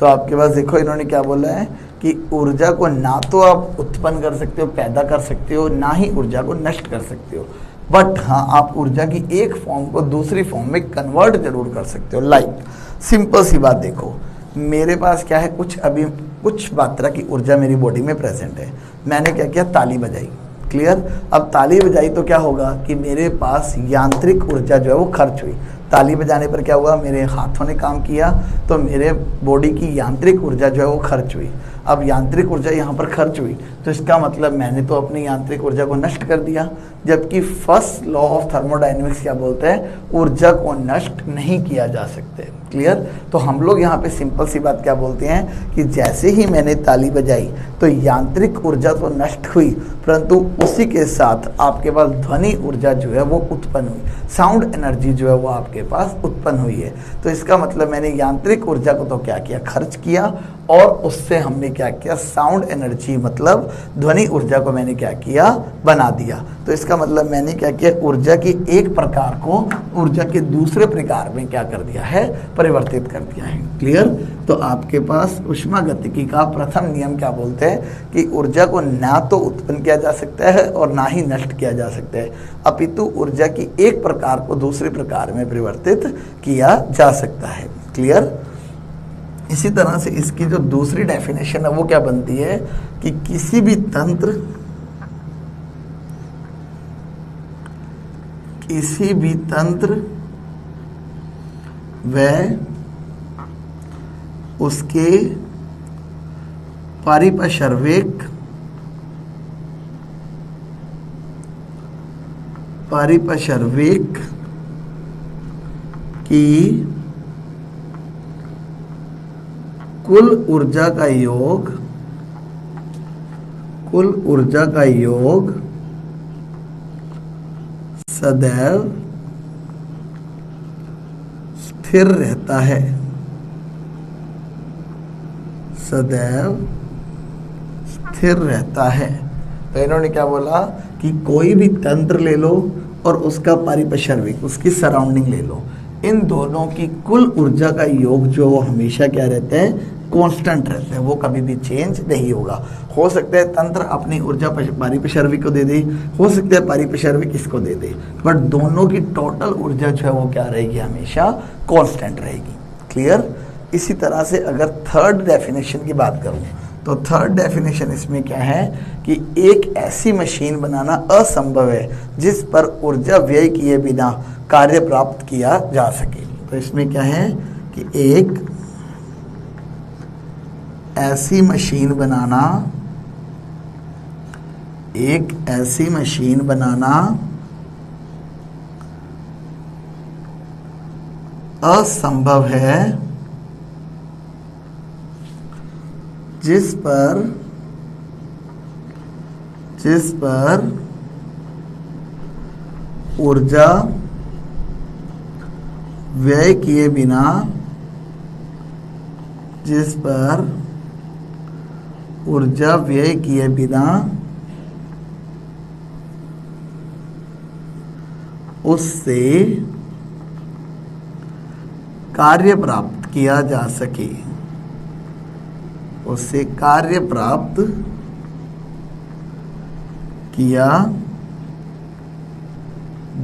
तो आपके पास देखो इन्होंने क्या बोला है कि ऊर्जा को ना तो आप उत्पन्न कर सकते हो, पैदा कर सकते हो, ना ही ऊर्जा को नष्ट कर सकते हो, बट हाँ आप ऊर्जा की एक फॉर्म को दूसरी फॉर्म में कन्वर्ट जरूर कर सकते हो। लाइक सिंपल सी बात देखो, मेरे पास क्या है, कुछ मात्रा की ऊर्जा मेरी बॉडी में प्रेजेंट है। मैंने क्या किया, ताली बजाई। क्लियर। अब ताली बजाई तो क्या होगा कि मेरे पास यांत्रिक ऊर्जा जो है वो खर्च हुई। ताली बजाने पर क्या हुआ, मेरे हाथों ने काम किया तो मेरे बॉडी की यांत्रिक ऊर्जा जो है वो खर्च हुई। अब यांत्रिक ऊर्जा यहाँ पर खर्च हुई तो इसका मतलब मैंने तो अपनी यांत्रिक ऊर्जा को नष्ट कर दिया। जबकि फर्स्ट लॉ ऑफ थर्मोडायनेमिक्स क्या बोलते हैं, ऊर्जा को नष्ट नहीं किया जा सकते। क्लियर। तो हम लोग यहाँ पे सिंपल सी बात क्या बोलते हैं कि जैसे ही मैंने ताली बजाई तो यांत्रिक ऊर्जा तो नष्ट हुई, परंतु उसी के साथ आपके पास ध्वनि ऊर्जा जो है वो उत्पन्न हुई, साउंड एनर्जी जो है वो आपके पास उत्पन्न हुई है। तो इसका मतलब मैंने यांत्रिक ऊर्जा को तो क्या किया, खर्च किया, और उससे हमने क्या किया, साउंड एनर्जी मतलब ध्वनि ऊर्जा को मैंने क्या किया, बना दिया। तो इसका मतलब मैंने क्या किया, ऊर्जा की एक प्रकार को ऊर्जा के दूसरे प्रकार में क्या कर दिया है, परिवर्तित कर दिया है। क्लियर। तो आपके पास ऊष्मागतिकी का प्रथम नियम क्या बोलते हैं कि ऊर्जा को ना तो उत्पन्न किया जा सकता है और ना ही नष्ट किया जा सकता है, अपितु ऊर्जा की एक प्रकार को दूसरे प्रकार में परिवर्तित किया जा सकता है। क्लियर। इसी तरह से इसकी जो दूसरी डेफिनेशन है वो क्या बनती है कि किसी भी तंत्र व उसके पारिपार्श्विक की कुल ऊर्जा का योग सदैव स्थिर रहता है। तो इन्होंने क्या बोला कि कोई भी तंत्र ले लो और उसका पारिपार्श्विक, उसकी सराउंडिंग ले लो, इन दोनों की कुल ऊर्जा का योग जो वो हमेशा क्या रहता है, कांस्टेंट रहता है, वो कभी भी चेंज नहीं होगा। हो सकता है तंत्र अपनी ऊर्जा पारिपार्श्विक को दे दे, हो सकता है पारिपार्श्विक इसको दे दे, बट दोनों की टोटल ऊर्जा जो है वो क्या रहेगी, हमेशा कांस्टेंट रहेगी। क्लियर। इसी तरह से अगर थर्ड डेफिनेशन की बात करूं तो थर्ड डेफिनेशन इसमें क्या है कि एक ऐसी मशीन बनाना असंभव है जिस पर ऊर्जा व्यय किए बिना कार्य प्राप्त किया जा सके। तो इसमें क्या है कि एक ऐसी मशीन बनाना, एक ऐसी मशीन बनाना असंभव है जिस पर ऊर्जा व्यय किए बिना, जिस पर ऊर्जा व्यय किए बिना उससे कार्य प्राप्त किया जा सके, उससे कार्य प्राप्त किया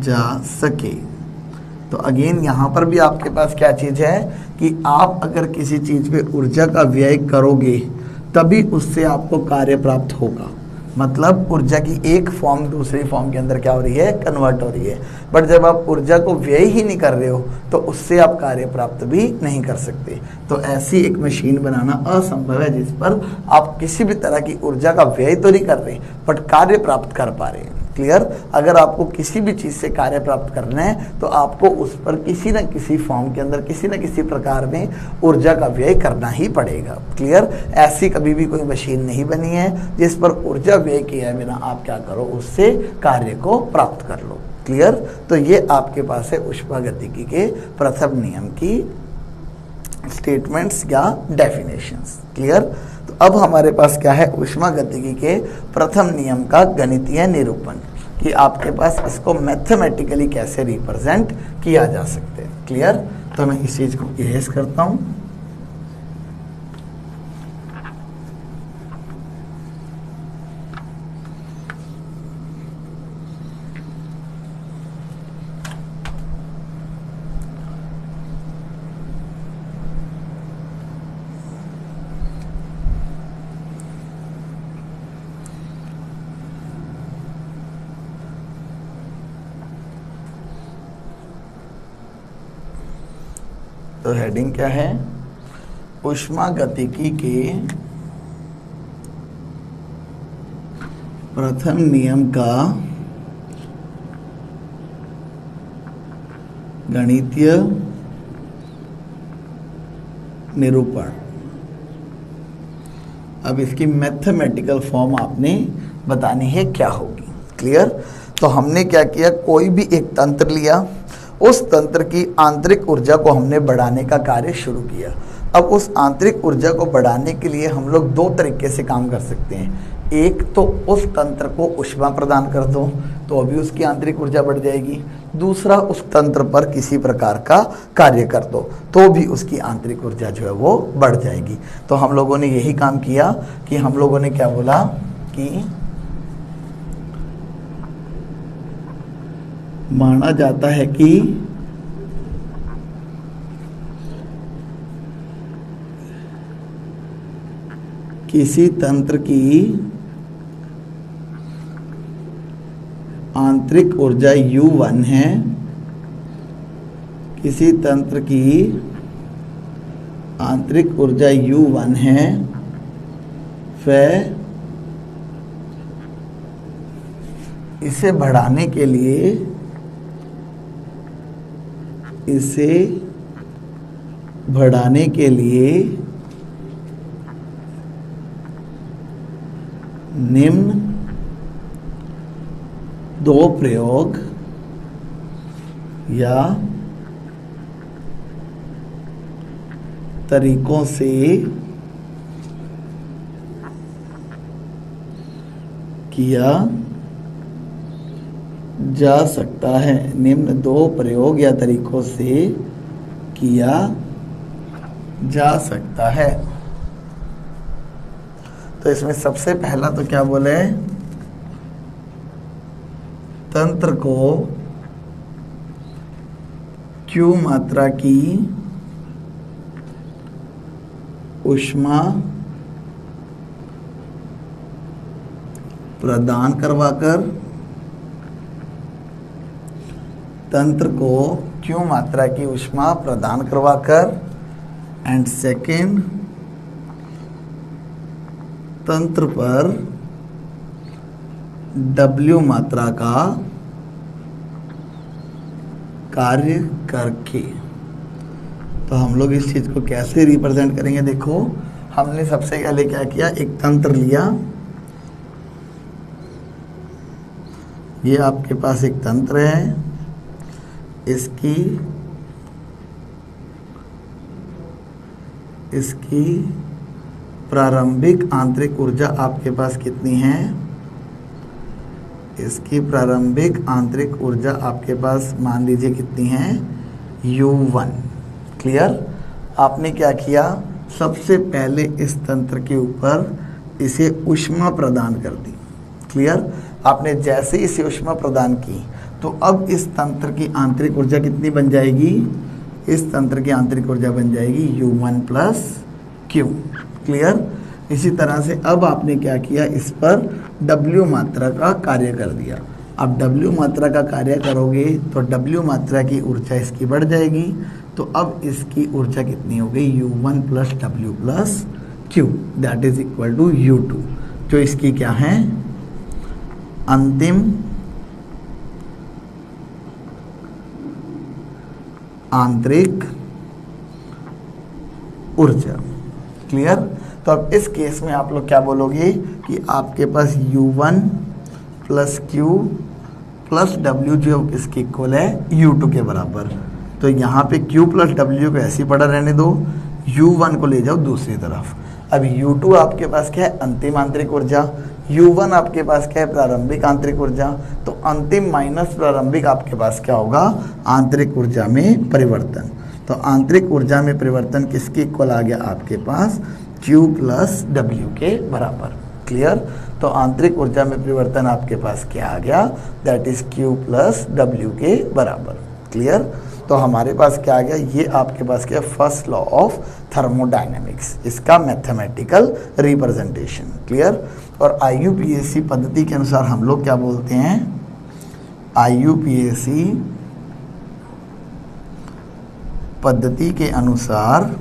जा सके। तो अगेन यहां पर भी आपके पास क्या चीज है कि आप अगर किसी चीज पे ऊर्जा का व्यय करोगे तभी उससे आपको कार्य प्राप्त होगा। मतलब ऊर्जा की एक फॉर्म दूसरी फॉर्म के अंदर क्या हो रही है, कन्वर्ट हो रही है। बट जब आप ऊर्जा को व्यय ही नहीं कर रहे हो तो उससे आप कार्य प्राप्त भी नहीं कर सकते। तो ऐसी एक मशीन बनाना असंभव है जिस पर आप किसी भी तरह की ऊर्जा का व्यय तो नहीं कर रहे बट कार्य प्राप्त कर पा रहे हैं। क्लियर। अगर आपको किसी भी चीज से कार्य प्राप्त करना है तो आपको उस पर किसी न किसी फॉर्म के अंदर किसी न किसी प्रकार में ऊर्जा का व्यय करना ही पड़ेगा। क्लियर। ऐसी कभी भी कोई मशीन नहीं बनी है जिस पर ऊर्जा व्यय किए बिना आप क्या करो, उससे कार्य को प्राप्त कर लो। क्लियर। तो ये आपके पास है ऊष्मागतिकी के प्रथम नियम की स्टेटमेंट्स या डेफिनेशंस। क्लियर। तो अब हमारे पास क्या है, ऊष्मागतिकी के प्रथम नियम का गणितीय निरूपण, कि आपके पास इसको मैथमेटिकली कैसे रिप्रेजेंट किया जा सकता है। क्लियर। तो मैं इस चीज को इरेज करता हूं। तो हेडिंग क्या है, ऊष्मागतिकी के प्रथम नियम का गणितीय निरूपण। अब इसकी मैथमेटिकल फॉर्म आपने बतानी है क्या होगी। क्लियर। तो हमने क्या किया, कोई भी एक तंत्र लिया, उस तंत्र की आंतरिक ऊर्जा को हमने बढ़ाने का कार्य शुरू किया। अब उस आंतरिक ऊर्जा को बढ़ाने के लिए हम लोग दो तरीके से काम कर सकते हैं। एक तो उस तंत्र को ऊष्मा प्रदान कर दो तो अभी उसकी आंतरिक ऊर्जा बढ़ जाएगी। दूसरा, उस तंत्र पर किसी प्रकार का कार्य कर दो तो भी उसकी आंतरिक ऊर्जा जो है वो बढ़ जाएगी। तो हम लोगों ने यही काम किया कि हम लोगों ने क्या बोला कि माना जाता है कि किसी तंत्र की आंतरिक ऊर्जा U1 है, किसी तंत्र की आंतरिक ऊर्जा U1 है, फिर इसे बढ़ाने के लिए निम्न दो प्रयोग या तरीकों से किया जा सकता है। निम्न दो प्रयोग या तरीकों से किया जा सकता है। तो इसमें सबसे पहला तो क्या बोले, तंत्र को Q मात्रा की ऊष्मा प्रदान करवाकर, तंत्र को Q मात्रा की ऊष्मा प्रदान करवाकर, एंड सेकेंड, तंत्र पर W मात्रा का कार्य करके। तो हम लोग इस चीज को कैसे रिप्रेजेंट करेंगे, देखो हमने सबसे पहले क्या किया, एक तंत्र लिया, ये आपके पास एक तंत्र है, इसकी प्रारंभिक आंतरिक ऊर्जा आपके पास कितनी है, इसकी प्रारंभिक आंतरिक ऊर्जा आपके पास मान लीजिए कितनी है, U1। क्लियर। आपने क्या किया, सबसे पहले इस तंत्र के ऊपर इसे ऊष्मा प्रदान कर दी। क्लियर। आपने जैसे इसे ऊष्मा प्रदान की तो अब इस तंत्र की आंतरिक ऊर्जा कितनी बन जाएगी, इस तंत्र की आंतरिक ऊर्जा बन जाएगी U1 प्लस Q। क्लियर। इसी तरह से अब आपने क्या किया, इस पर W मात्रा का कार्य कर दिया। अब W मात्रा का कार्य करोगे तो W मात्रा की ऊर्जा इसकी बढ़ जाएगी, तो अब इसकी ऊर्जा कितनी हो गई, U1 plus W plus Q, that is equal to U2, जो इसकी क्या है, अंतिम आंतरिक ऊर्जा। क्लियर। तो अब इस केस में आप लोग क्या बोलोगे कि आपके पास U1 plus Q plus W जो इसके इक्वल है U2 के बराबर। तो यहाँ पे Q प्लस W को ऐसे ही पड़ा रहने दो, U1 को ले जाओ दूसरी तरफ। अब U2 आपके पास क्या है, अंतिम आंतरिक ऊर्जा, U1 आपके पास क्या है, प्रारंभिक आंतरिक ऊर्जा। तो अंतिम माइनस प्रारंभिक आपके पास क्या होगा, आंतरिक ऊर्जा में परिवर्तन। तो आंतरिक ऊर्जा में परिवर्तन किसके इक्वल आ गया आपके पास, Q प्लस W के बराबर। क्लियर। तो आंतरिक ऊर्जा में परिवर्तन आपके पास क्या आ गया, that is Q plus W के बराबर। क्लियर। तो हमारे पास क्या आ गया, ये आपके पास क्या, फर्स्ट लॉ ऑफ थर्मोडायनेमिक्स, इसका मैथमेटिकल रिप्रेजेंटेशन। क्लियर। और IUPAC पद्धति के अनुसार हम लोग क्या बोलते हैं, IUPAC पद्धति के अनुसार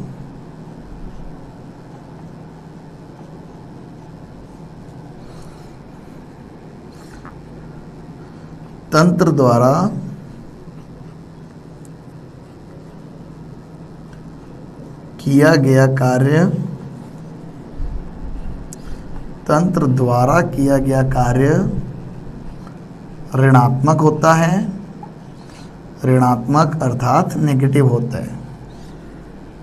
तंत्र द्वारा किया गया कार्य, तंत्र द्वारा किया गया कार्य ऋणात्मक होता है, ऋणात्मक अर्थात नेगेटिव होता है।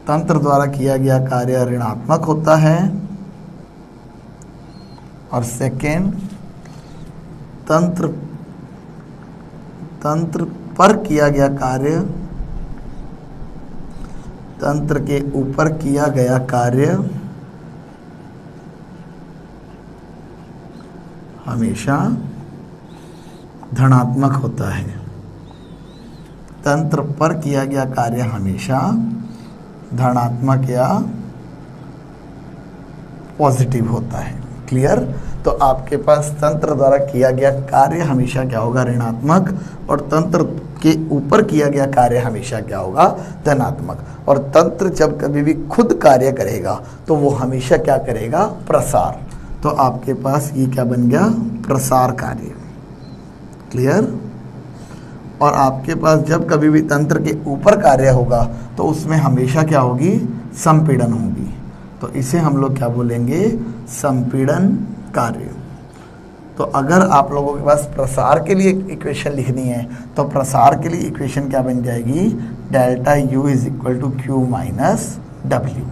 तंत्र द्वारा किया गया कार्य ऋणात्मक होता है। और सेकेंड, तंत्र पर किया गया कार्य, तंत्र के ऊपर किया गया कार्य हमेशा धनात्मक होता है। तंत्र पर किया गया कार्य हमेशा धनात्मक या पॉजिटिव होता है। क्लियर। तो आपके पास तंत्र द्वारा किया गया कार्य हमेशा क्या होगा, ऋणात्मक, और तंत्र के ऊपर किया गया कार्य हमेशा क्या होगा, धनात्मक। और तंत्र जब कभी भी खुद कार्य करेगा तो वो हमेशा क्या करेगा, प्रसार। तो आपके पास ये क्या बन गया, प्रसार कार्य। क्लियर। और आपके पास जब कभी भी तंत्र के ऊपर कार्य होगा तो उसमें हमेशा क्या होगी, संपीड़न होगी। तो इसे हम लोग क्या बोलेंगे, संपीड़न कार्य। तो अगर आप लोगों के पास प्रसार के लिए इक्वेशन लिखनी है तो प्रसार के लिए इक्वेशन क्या बन जाएगी, delta U is equal to Q minus W।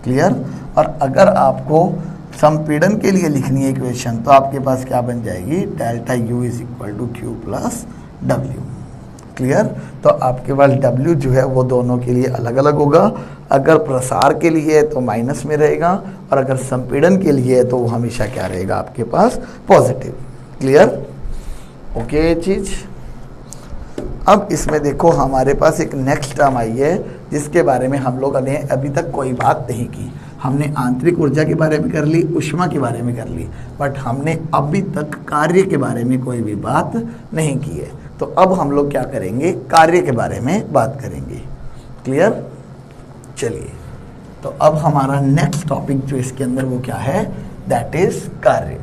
Clear. और अगर आपको संपीड़न के लिए लिखनी है इक्वेशन तो आपके पास क्या बन जाएगी, delta U is equal to Q plus W। Clear. तो आपके पास W जो है वो दोनों के लिए अलग अलग होगा। अगर प्रसार के लिए है तो माइनस में रहेगा, और अगर संपीड़न के लिए है तो वो हमेशा क्या रहेगा आपके पास, पॉजिटिव। क्लियर, ओके चीज। अब इसमें देखो हमारे पास एक नेक्स्ट टर्म आई है जिसके बारे में हम लोगों ने अभी तक कोई बात नहीं की। हमने आंतरिक ऊर्जा के बारे में कर ली, ऊष्मा के बारे में कर ली, बट हमने अभी तक कार्य के बारे में कोई भी बात नहीं की है। तो अब हम लोग क्या करेंगे, कार्य के बारे में बात करेंगे। क्लियर, चलिए। तो अब हमारा नेक्स्ट टॉपिक जो इसके अंदर वो क्या है, दैट इज कार्य।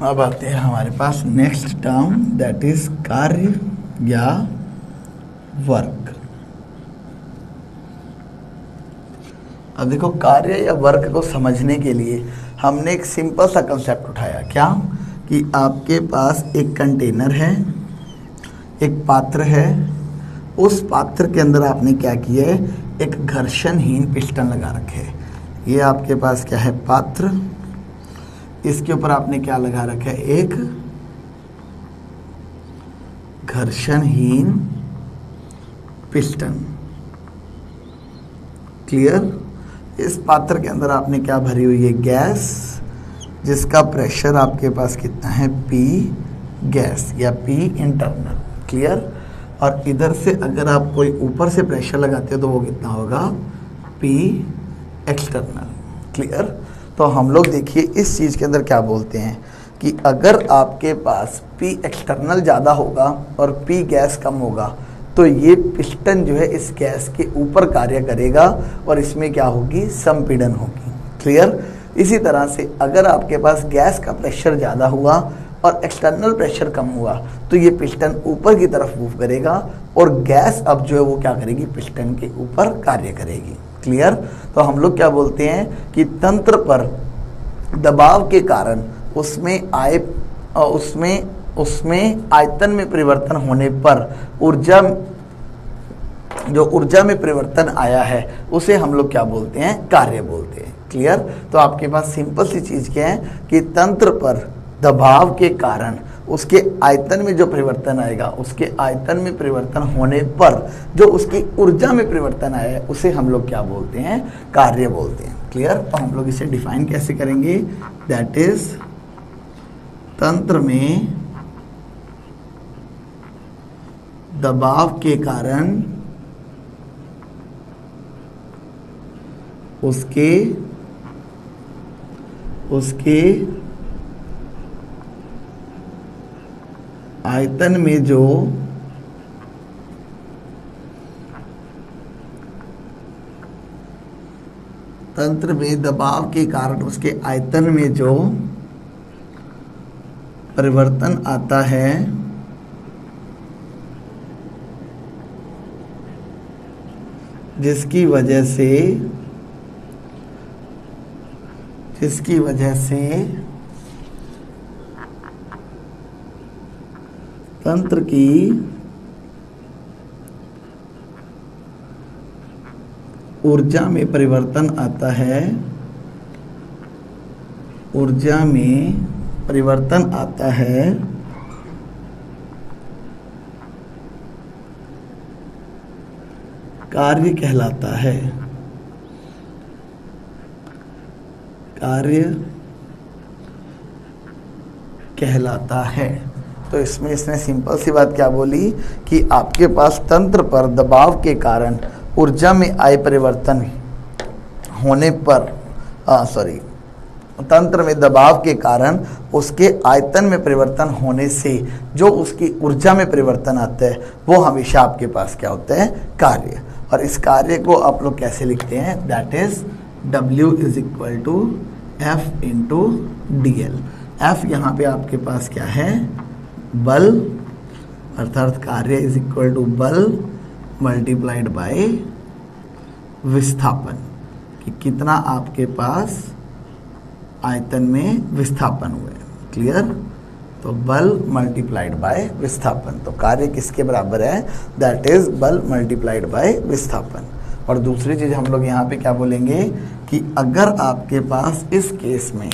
अब आते हैं हमारे पास नेक्स्ट टर्म, दैट इज कार्य या वर्क। अब देखो कार्य या वर्क को समझने के लिए हमने एक सिंपल सा कंसेप्ट उठाया, क्या कि आपके पास एक कंटेनर है, एक पात्र है, उस पात्र के अंदर आपने क्या किया है, एक घर्षणहीन पिस्टन लगा रखे है। ये आपके पास क्या है, पात्र, इसके ऊपर आपने क्या लगा रखा है, एक घर्षणहीन पिस्टन। क्लियर। इस पात्र के अंदर आपने क्या भरी हुई है, गैस, जिसका प्रेशर आपके पास कितना है, P गैस या P इंटरनल। क्लियर। और इधर से अगर आप कोई ऊपर से प्रेशर लगाते हो तो वो कितना होगा, P एक्सटर्नल। क्लियर। तो हम लोग देखिए इस चीज़ के अंदर क्या बोलते हैं कि अगर आपके पास P एक्सटर्नल ज़्यादा होगा और P गैस कम होगा तो ये पिस्टन जो है इस गैस के ऊपर कार्य करेगा और इसमें क्या होगी, संपीड़न होगी। क्लियर। इसी तरह से अगर आपके पास गैस का प्रेशर ज़्यादा हुआ और एक्सटर्नल प्रेशर कम हुआ तो ये पिस्टन ऊपर की तरफ मूव करेगा और गैस अब जो है वो क्या करेगी, पिस्टन के ऊपर कार्य करेगी। क्लियर। तो हम लोग क्या बोलते हैं कि तंत्र पर दबाव के कारण उसमें आयतन में परिवर्तन होने पर ऊर्जा में परिवर्तन आया है उसे हम लोग क्या बोलते हैं, कार्य बोलते हैं। क्लियर। तो आपके पास सिंपल सी चीज क्या है कि तंत्र पर दबाव के कारण उसके आयतन में जो परिवर्तन आएगा, उसके आयतन में परिवर्तन होने पर जो उसकी ऊर्जा में परिवर्तन आया है उसे हम लोग क्या बोलते हैं, कार्य बोलते हैं। क्लियर। तो हम लोग इसे डिफाइन कैसे करेंगे, दैट इज तंत्र में दबाव के कारण उसके आयतन में जो तंत्र में दबाव के कारण उसके आयतन में जो परिवर्तन आता है जिसकी वजह से तंत्र की ऊर्जा में परिवर्तन आता है, ऊर्जा में परिवर्तन आता है, कार्य कहलाता है, कार्य कहलाता है। तो इसमें इसने सिंपल सी बात क्या बोली कि आपके पास तंत्र पर दबाव के कारण ऊर्जा में आए परिवर्तन होने पर तंत्र में दबाव के कारण उसके आयतन में परिवर्तन होने से जो उसकी ऊर्जा में परिवर्तन आता है वो हमेशा आपके पास क्या होता है, कार्य। और इस कार्य को आप लोग कैसे लिखते हैं, that is W is equal to F into DL। F यहाँ पे आपके पास क्या है, बल, अर्थात कार्य इज इक्वल टू बल मल्टीप्लाइड बाय विस्थापन, कि कितना आपके पास आयतन में विस्थापन हुए। क्लियर? तो बल मल्टीप्लाइड बाय विस्थापन, तो कार्य किसके बराबर है, दैट इज बल मल्टीप्लाइड बाय विस्थापन। और दूसरी चीज हम लोग यहाँ पे क्या बोलेंगे कि अगर आपके पास इस केस में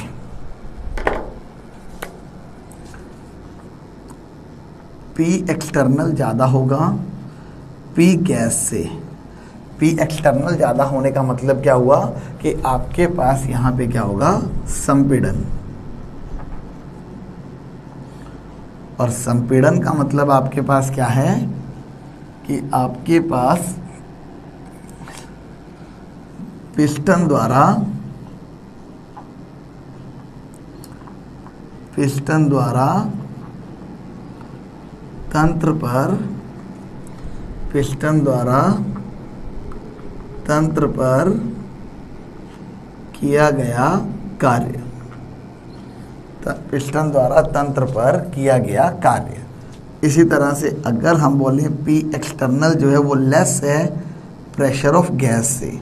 P एक्सटर्नल ज़्यादा होगा P गैस से, P एक्सटर्नल ज़्यादा होने का मतलब क्या हुआ कि आपके पास यहाँ पे क्या होगा, संपीड़न, और संपीड़न का मतलब आपके पास क्या है कि आपके पास पिस्टन द्वारा तंत्र पर किया गया कार्य, पिस्टन द्वारा तंत्र पर किया गया कार्य। इसी तरह से अगर हम बोलें P एक्सटर्नल जो है वो लेस है प्रेशर ऑफ गैस से,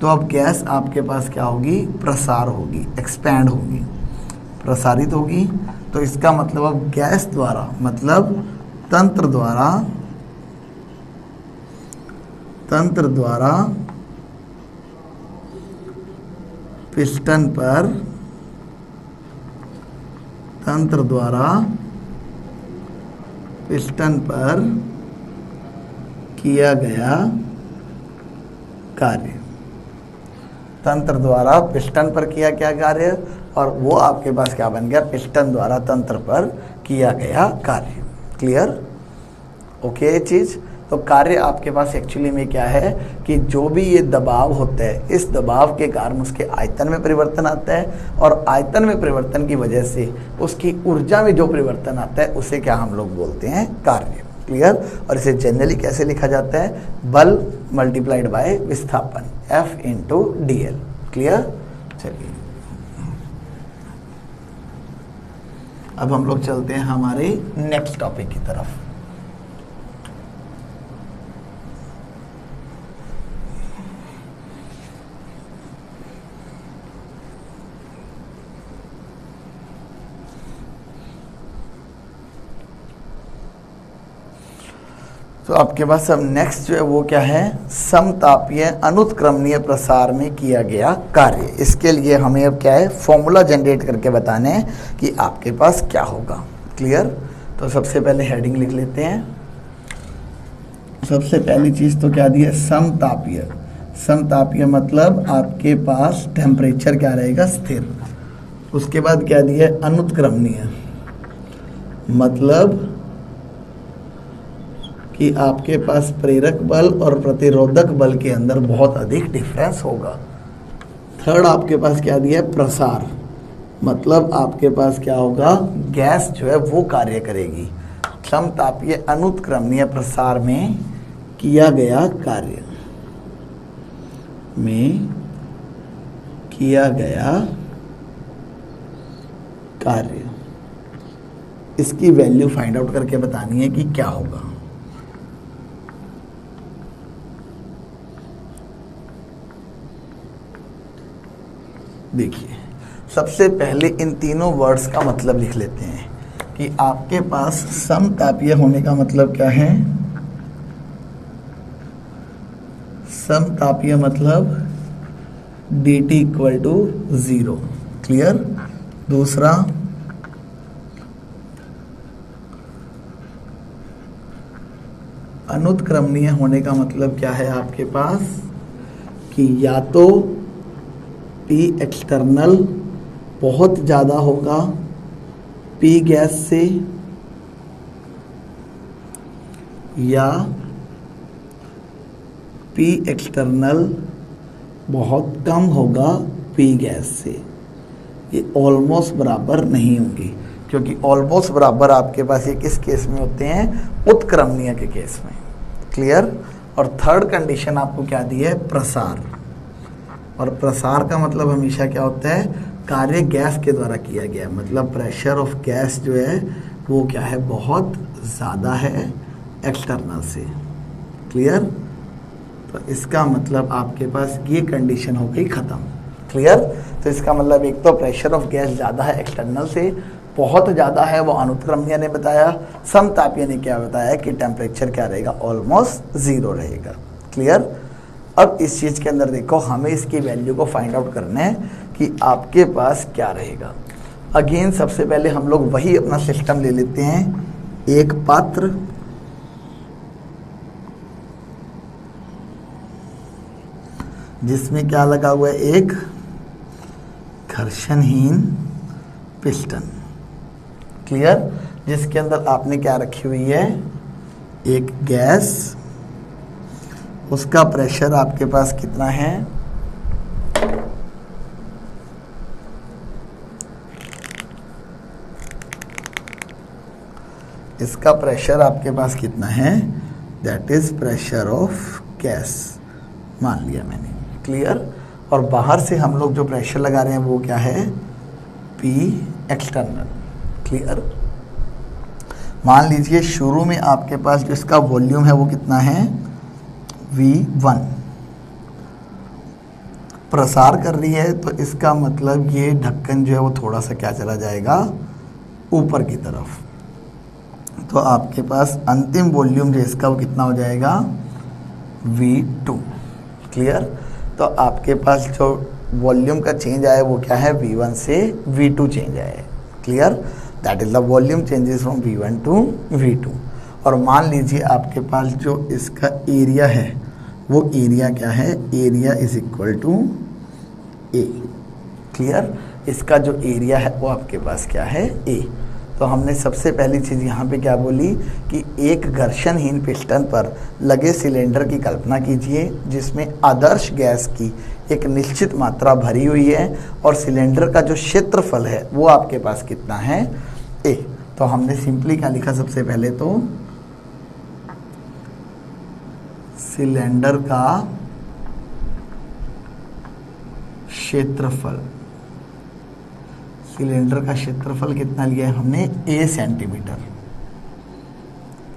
तो अब गैस आपके पास क्या होगी, प्रसार होगी, एक्सपैंड होगी, प्रसारित होगी। तो इसका मतलब अब गैस द्वारा, मतलब तंत्र द्वारा पिस्टन पर, तंत्र द्वारा पिस्टन पर किया गया कार्य, तंत्र द्वारा पिस्टन पर किया क्या कार्य, और वो आपके पास क्या बन गया, पिस्टन द्वारा तंत्र पर किया गया कार्य। क्लियर? ओके ये चीज। तो कार्य आपके पास एक्चुअली में क्या है कि जो भी ये दबाव होता है, इस दबाव के कारण उसके आयतन में परिवर्तन आता है, और आयतन में परिवर्तन की वजह से उसकी ऊर्जा में जो परिवर्तन आता है उसे क्या हम लोग बोलते हैं, कार्य। क्लियर? और इसे जनरली कैसे लिखा जाता है, बल मल्टीप्लाइड बाय विस्थापन, F इंटू DL। क्लियर? चलिए अब हम लोग चलते हैं हमारे नेक्स्ट टॉपिक की तरफ। तो आपके पास अब नेक्स्ट जो है वो क्या है, समतापीय अनुत्क्रमणीय प्रसार में किया गया कार्य। इसके लिए हमें अब क्या है, फॉर्मूला जनरेट करके बताने हैं कि आपके पास क्या होगा। क्लियर? तो सबसे पहले हेडिंग लिख लेते हैं। सबसे पहली चीज तो क्या दी है, समतापीय। समतापीय मतलब आपके पास टेम्परेचर क्या रहेगा, स्थिर। उसके बाद क्या दी है, अनुत्क्रमणीय मतलब कि आपके पास प्रेरक बल और प्रतिरोधक बल के अंदर बहुत अधिक डिफरेंस होगा। थर्ड आपके पास क्या दिया है, प्रसार मतलब आपके पास क्या होगा, गैस जो है वो कार्य करेगी। समतापीय अनुत्क्रमणीय प्रसार में किया गया कार्य, में किया गया कार्य, इसकी वैल्यू फाइंड आउट करके बतानी है कि क्या होगा। देखिए सबसे पहले इन तीनों वर्ड्स का मतलब लिख लेते हैं कि आपके पास समतापीय होने का मतलब क्या है, समतापीय मतलब dt इक्वल टू 0। क्लियर? दूसरा अनुत्क्रमणीय होने का मतलब क्या है आपके पास कि या तो P एक्सटर्नल बहुत ज़्यादा होगा P गैस से, या P एक्सटर्नल बहुत कम होगा P गैस से। ये ऑलमोस्ट बराबर नहीं होंगी, क्योंकि ऑलमोस्ट बराबर आपके पास ये किस केस में होते हैं, उत्क्रमणीय के केस में। क्लियर? और थर्ड कंडीशन आपको क्या दी है, प्रसार। और प्रसार का मतलब हमेशा क्या होता है, कार्य गैस के द्वारा किया गया, मतलब प्रेशर ऑफ गैस जो है वो क्या है, बहुत ज़्यादा है एक्सटर्नल से। क्लियर? तो इसका मतलब आपके पास ये कंडीशन हो गई ख़त्म। क्लियर? तो इसका मतलब एक तो प्रेशर ऑफ गैस ज़्यादा है एक्सटर्नल से, बहुत ज़्यादा है वो अनुत्क्रमणीय ने बताया, समतापीय ने क्या बताया कि टेम्परेचर क्या रहेगा, ऑलमोस्ट 0 रहेगा। क्लियर? अब इस चीज़ के अंदर देखो, हमें इसकी वैल्यू को फाइंड आउट करना है कि आपके पास क्या रहेगा। अगेन सबसे पहले हम लोग वही अपना सिस्टम ले लेते हैं, एक पात्र जिसमें क्या लगा हुआ है, एक घर्षणहीन पिस्टन। क्लियर? जिसके अंदर आपने क्या रखी हुई है, एक गैस, उसका प्रेशर आपके पास कितना है, इसका प्रेशर आपके पास कितना है, that is pressure of gas मान लिया मैंने। क्लियर? और बाहर से हम लोग जो प्रेशर लगा रहे हैं वो क्या है, P एक्सटर्नल। क्लियर? मान लीजिए शुरू में आपके पास जो इसका वॉल्यूम है वो कितना है, V1। प्रसार कर रही है तो इसका मतलब ये ढक्कन जो है वो थोड़ा सा क्या चला जाएगा, ऊपर की तरफ। तो आपके पास अंतिम वॉल्यूम जो इसका वो कितना हो जाएगा, V2। क्लियर? तो आपके पास जो वॉल्यूम का चेंज आया वो क्या है, V1 से V2 चेंज आया है। Clear? That is the volume changes from V1 to V2। और मान लीजिए आपके पास जो इसका एरिया है वो एरिया क्या है, area is equal to A। Clear? इसका जो एरिया है वो आपके पास क्या है, A। तो हमने सबसे पहली चीज़ यहाँ पे क्या बोली कि एक घर्षणहीन पिस्टन पर लगे सिलेंडर की कल्पना कीजिए जिसमें आदर्श गैस की एक निश्चित मात्रा भरी हुई है और सिलेंडर का जो क्षेत्रफल है वो आपके पास कितना है, A। तो हमने सिंपली क्या लिखा, सबसे पहले तो सिलेंडर का क्षेत्रफल, सिलेंडर का क्षेत्रफल कितना लिया है हमने, A सेंटीमीटर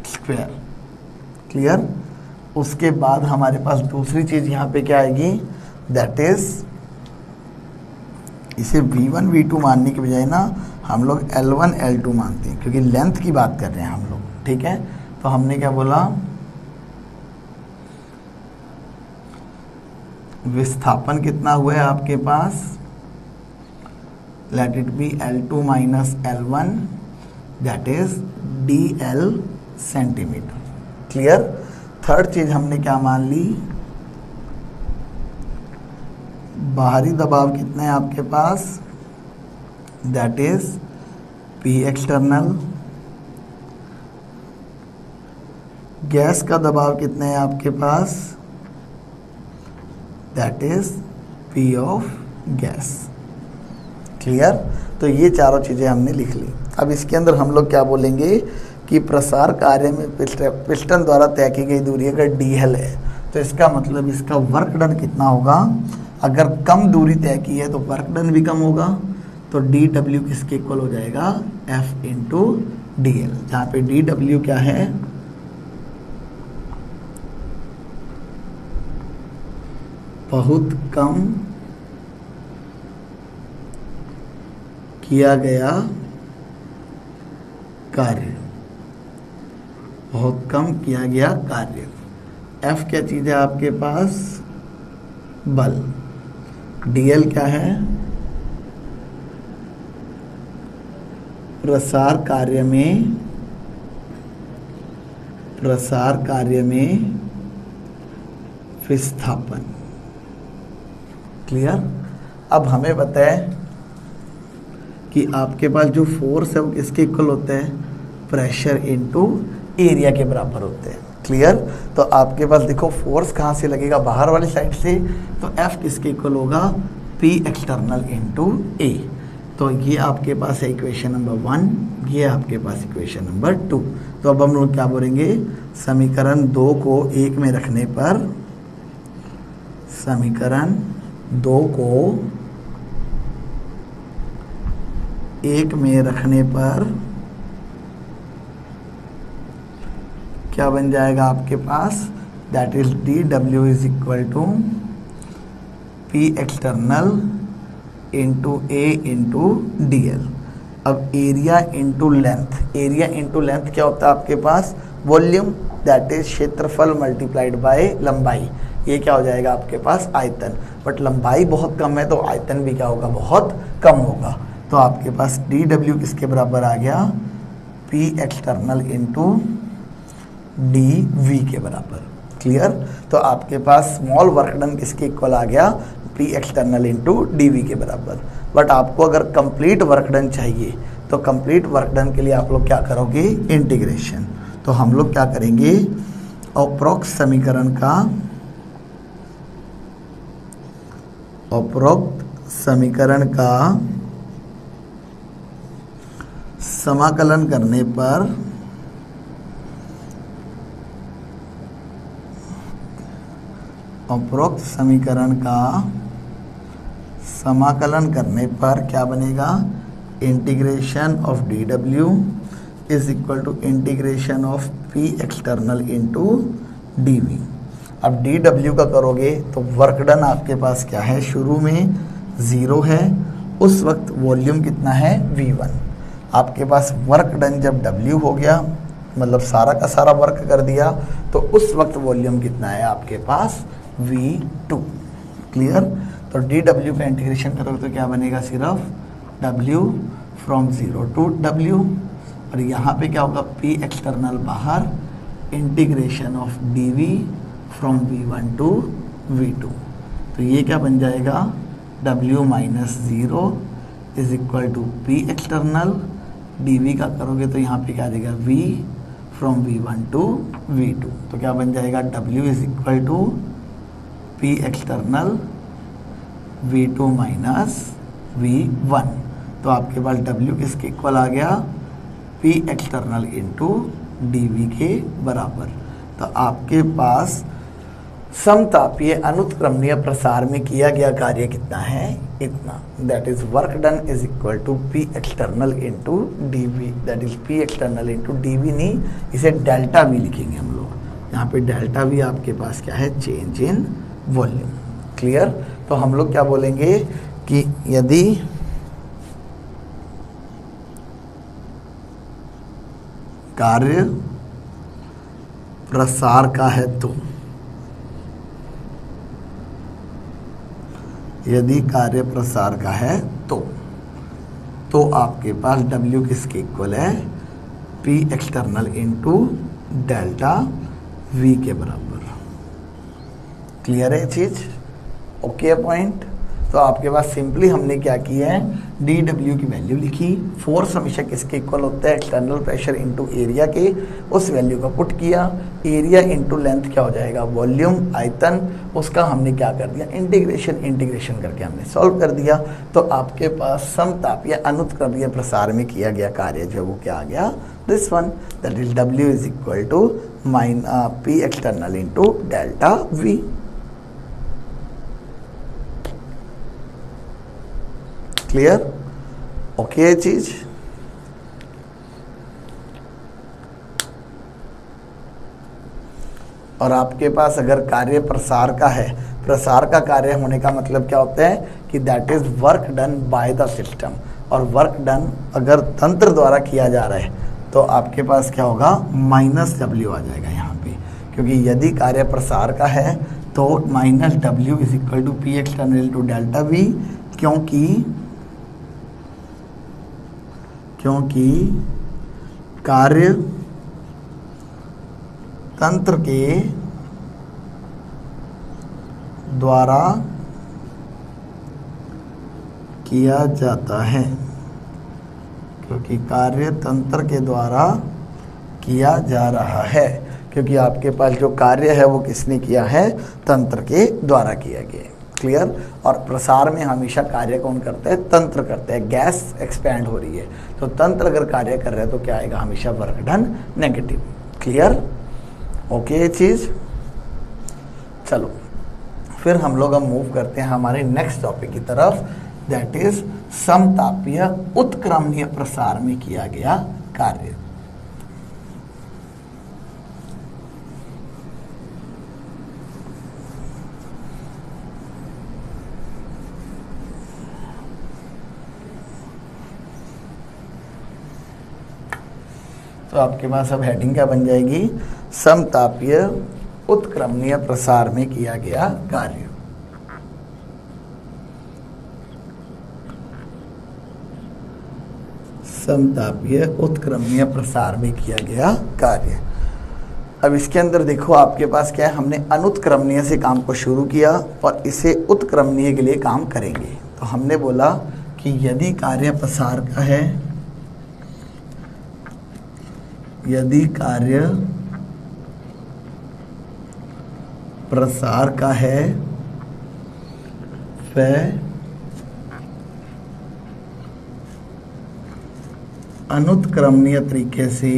स्क्वायर। क्लियर? उसके बाद हमारे पास दूसरी चीज यहाँ पे क्या आएगी, दैट इज इसे V1 V2 मानने के बजाय ना हम लोग L1 L2 मानते हैं क्योंकि लेंथ की बात कर रहे हैं हम लोग। ठीक है? तो हमने क्या बोला, विस्थापन कितना हुआ है आपके पास, let it be L2 minus L1, that is DL centimetre. Clear? Third चीज हमने क्या मान ली, बाहरी दबाव कितना है आपके पास, that is P external. Gas का दबाव कितना है आपके पास, that is P of gas. Clear? तो ये चारों चीज़ें हमने लिख ली। अब इसके अंदर हम लोग क्या बोलेंगे कि प्रसार कार्य में पिस्टन द्वारा तय की गई दूरी अगर DL है तो इसका मतलब इसका वर्क डन कितना होगा, अगर कम दूरी तय की है तो वर्क डन भी कम होगा। तो DW किसके इक्वल हो जाएगा, F इंटू DL, जहाँ पे DW क्या है, बहुत कम किया गया कार्य, बहुत कम किया गया कार्य। F क्या चीज़ है आपके पास, बल। DL क्या है, प्रसार कार्य में विस्थापन। क्लियर? अब हमें बताए कि आपके पास जो फोर्स है वो किसके इक्वल होता है, प्रेशर इनटू एरिया के बराबर होते हैं। क्लियर? तो आपके पास देखो फोर्स कहाँ से लगेगा, बाहर वाली साइड से, तो F किसके इक्वल होगा, P एक्सटर्नल इनटू A। तो ये आपके पास है इक्वेशन नंबर 1, ये आपके पास इक्वेशन नंबर 2। तो अब हम लोग क्या बोलेंगे, समीकरण 2 को 1 में रखने पर, समीकरण 2 को 1 में रखने पर क्या बन जाएगा आपके पास, that is dw is equal to P external into A into DL। अब area into length, area into length क्या होता है आपके पास, वॉल्यूम, दैट इज क्षेत्रफल मल्टीप्लाइड बाय लंबाई। ये क्या हो जाएगा आपके पास, आयतन। बट लंबाई बहुत कम है तो आयतन भी क्या होगा, बहुत कम होगा। तो आपके पास dw किसके बराबर आ गया, P एक्सटर्नल इंटू dV के बराबर। क्लियर। तो आपके पास स्मॉल वर्क डन किसके इक्वल आ गया, P एक्सटर्नल इंटू dV के बराबर। बट आपको अगर कंप्लीट वर्क डन चाहिए तो कंप्लीट वर्क डन के लिए आप लोग क्या करोगे, इंटीग्रेशन। तो हम लोग क्या करेंगे, उपरोक्त समीकरण का समाकलन करने पर उपरोक्त समीकरण का समाकलन करने पर क्या बनेगा, integration of dw is equal to integration of P external into dV। अब dw का करोगे तो वर्क डन आपके पास क्या है, शुरू में 0 है, उस वक्त वॉल्यूम कितना है, V1। आपके पास वर्क डन जब W हो गया, मतलब सारा का सारा वर्क कर दिया, तो उस वक्त वॉल्यूम कितना है आपके पास, V2। क्लियर। तो dw का इंटीग्रेशन करोगे तो क्या बनेगा, सिर्फ W फ्रॉम 0 टू W, और यहाँ पे क्या होगा, P एक्सटर्नल बाहर, integration of dV from V1 to V2। तो ये क्या बन जाएगा, W minus 0 is equal to P external, dV का करोगे तो यहाँ पे क्या आ जाएगा, V from V1 to V2। तो क्या बन जाएगा, W is equal to P external V2 minus V1। तो आपके पास W किसके इक्वल आ गया, P एक्सटर्नल इंटू dV के बराबर। तो आपके पास समतापीय अनुत्क्रमणीय प्रसार में किया गया कार्य कितना है, इतना, that is work done is equal to P external into dV, that is P external into dV नहीं, इसे डेल्टा V लिखेंगे हम लोग। यहाँ पे डेल्टा V आपके पास क्या है, चेंज इन वॉल्यूम। क्लियर। तो हम लोग क्या बोलेंगे कि यदि कार्य प्रसार का है तो, यदि कार्य प्रसार का है तो आपके पास W किसके इक्वल है, P external into delta V के बराबर। क्लियर है चीज, ओके पॉइंट। तो आपके पास सिंपली हमने क्या किया है, dw की वैल्यू लिखी, फोर्स हमेशा किसके इक्वल होता है, एक्सटर्नल प्रेशर इनटू एरिया के, उस वैल्यू का पुट किया, एरिया इनटू लेंथ क्या हो जाएगा, वॉल्यूम, आयतन, उसका हमने क्या कर दिया, इंटीग्रेशन करके हमने सॉल्व कर दिया। तो आपके पास समतापीय अनुत्क्रमणीय प्रसार में किया गया कार्य जो वो क्या आ गया, this one, that is W is equal to P external into delta V। Clear, okay है चीज। और आपके पास अगर कार्य प्रसार का है, प्रसार का कार्य होने का मतलब क्या होता है कि that is work done by the system, और वर्क डन अगर तंत्र द्वारा किया जा रहा है तो आपके पास क्या होगा, -W आ जाएगा यहाँ पे, क्योंकि यदि कार्य प्रसार का है तो -W is equal to P external to delta V, क्योंकि कार्य तंत्र के द्वारा किया जाता है, क्योंकि कार्य तंत्र के द्वारा किया जा रहा है, क्योंकि आपके पास जो कार्य है वो किसने किया है, तंत्र के द्वारा किया गया है। क्लियर। और प्रसार में हमेशा कार्य कौन करता है, तंत्र करता है। गैस एक्सपैंड हो रही है तो तंत्र अगर कार्य कर रहा है तो क्या आएगा, हमेशा work done negative. Clear, okay ये चीज। चलो फिर हम लोग अब मूव करते हैं हमारे नेक्स्ट टॉपिक की तरफ, दैट इज समतापीय उत्क्रमणीय प्रसार में किया गया कार्य। तो आपके पास अब हेडिंग क्या बन जाएगी, समतापीय उत्क्रमणीय प्रसार में किया गया कार्य। समतापीय उत्क्रमणीय प्रसार में किया गया कार्य। अब इसके अंदर देखो आपके पास क्या है, हमने अनुत्क्रमणीय से काम को शुरू किया और इसे उत्क्रमणीय के लिए काम करेंगे। तो हमने बोला कि यदि कार्य प्रसार का है, यदि कार्य प्रसार का है वह अनुत्क्रमणीय तरीके से,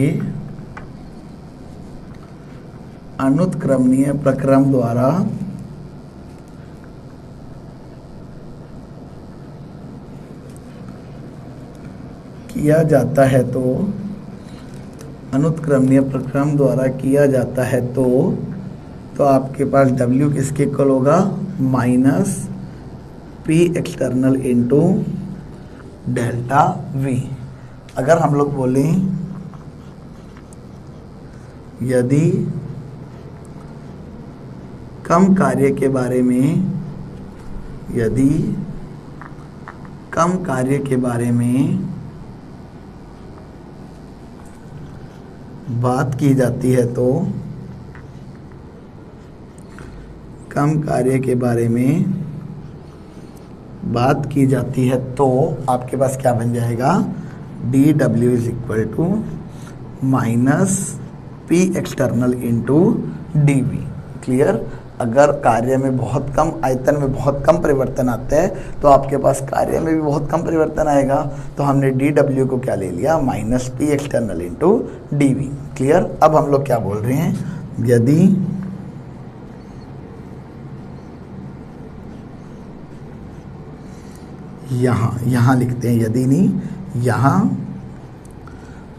अनुत्क्रमणीय प्रक्रम द्वारा किया जाता है, तो अनुत्क्रमणीय प्रक्रम द्वारा किया जाता है तो आपके पास W किसके इक्वल होगा, minus P external into delta V। अगर हम लोग बोलें यदि कम कार्य के बारे में, यदि कम कार्य के बारे में बात की जाती है, तो कम कार्य के बारे में बात की जाती है तो आपके पास क्या बन जाएगा, dW is equal to minus P external into dV। Clear. अगर कार्य में बहुत कम, आयतन में बहुत कम परिवर्तन आता है तो आपके पास कार्य में भी बहुत कम परिवर्तन आएगा। तो हमने dW को क्या ले लिया, minus P external into dV। Clear. अब हम लोग क्या बोल रहे हैं, यदि यहाँ लिखते हैं, यदि नहीं, यहाँ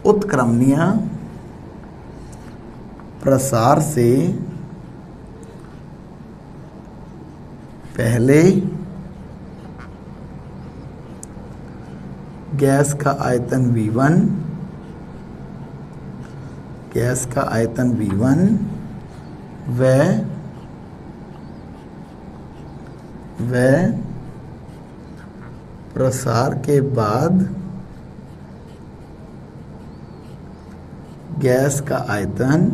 उत्क्रमणीय प्रसार से पहले गैस का आयतन V1, गैस का आयतन V1 व प्रसार के बाद गैस का आयतन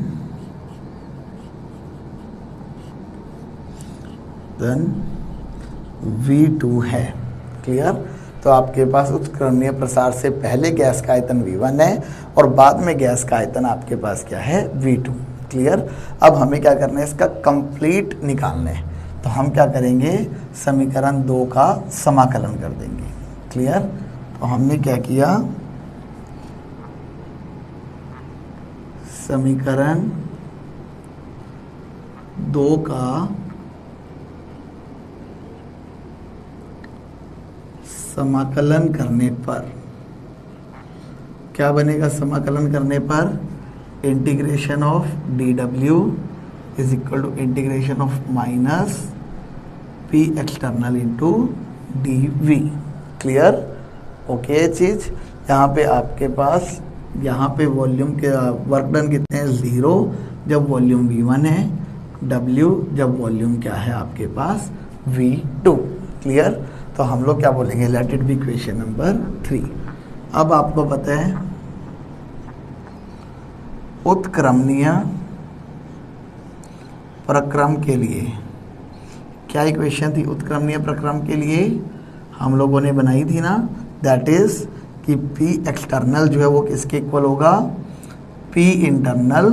V2 है। क्लियर। तो आपके पास उत्क्रमणीय प्रसार से पहले गैस का आयतन V1 है और बाद में गैस का आयतन आपके पास क्या है, V2। क्लियर। अब हमें क्या करना है, इसका कंप्लीट निकालना है। तो हम क्या करेंगे, समीकरण 2 का समाकलन कर देंगे। क्लियर। तो हमने क्या किया, समीकरण 2 का समाकलन करने पर क्या बनेगा, समाकलन करने पर integration of dW is equal to integration of minus P external into dV। Clear. Okay चीज। यहाँ पे आपके पास, यहाँ पे वॉल्यूम के वर्क डन कितने हैं, 0 जब वॉल्यूम V1 है, W जब वॉल्यूम क्या है आपके पास, V2। क्लियर। तो हम लोग क्या बोलेंगे, let it be equation number 3। अब आपको पता है उत्क्रमणीय प्रक्रम के लिए क्या इक्वेशन थी, उत्क्रमणीय प्रक्रम के लिए हम लोगों ने बनाई थी ना, दैट इज कि P एक्सटर्नल जो है वो किसके इक्वल होगा, P internal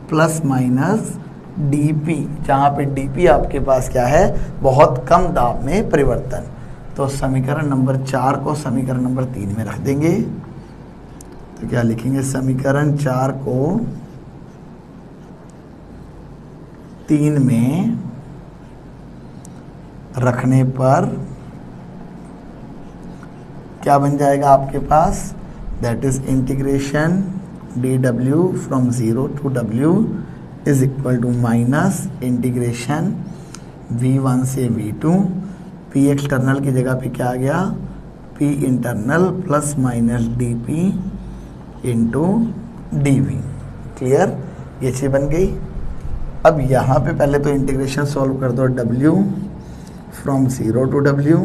plus minus DP, जहाँ पे डीपी आपके पास क्या है, बहुत कम दाब में परिवर्तन। तो समीकरण नंबर 4 को समीकरण नंबर 3 में रख देंगे। तो क्या लिखेंगे, समीकरण 4 को 3 में रखने पर क्या बन जाएगा आपके पास, that is integration dw from 0 to w is equal to minus integration v1 से v2, p एक्सटर्नल की जगह पे क्या आ गया, p internal plus minus dp into dv। Clear, ये चीज़ बन गई। अब यहाँ पे पहले तो इंटीग्रेशन सॉल्व कर दो, w from 0 to w,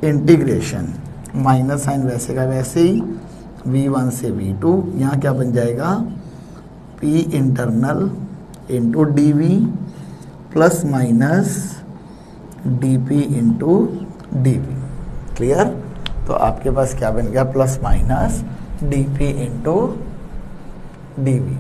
integration minus sign वैसे का वैसे ही, v1 से v2, यहाँ क्या बन जाएगा, p internal into dv plus minus dp into dv। Clear, तो आपके पास क्या बन गया, plus minus dp into dv।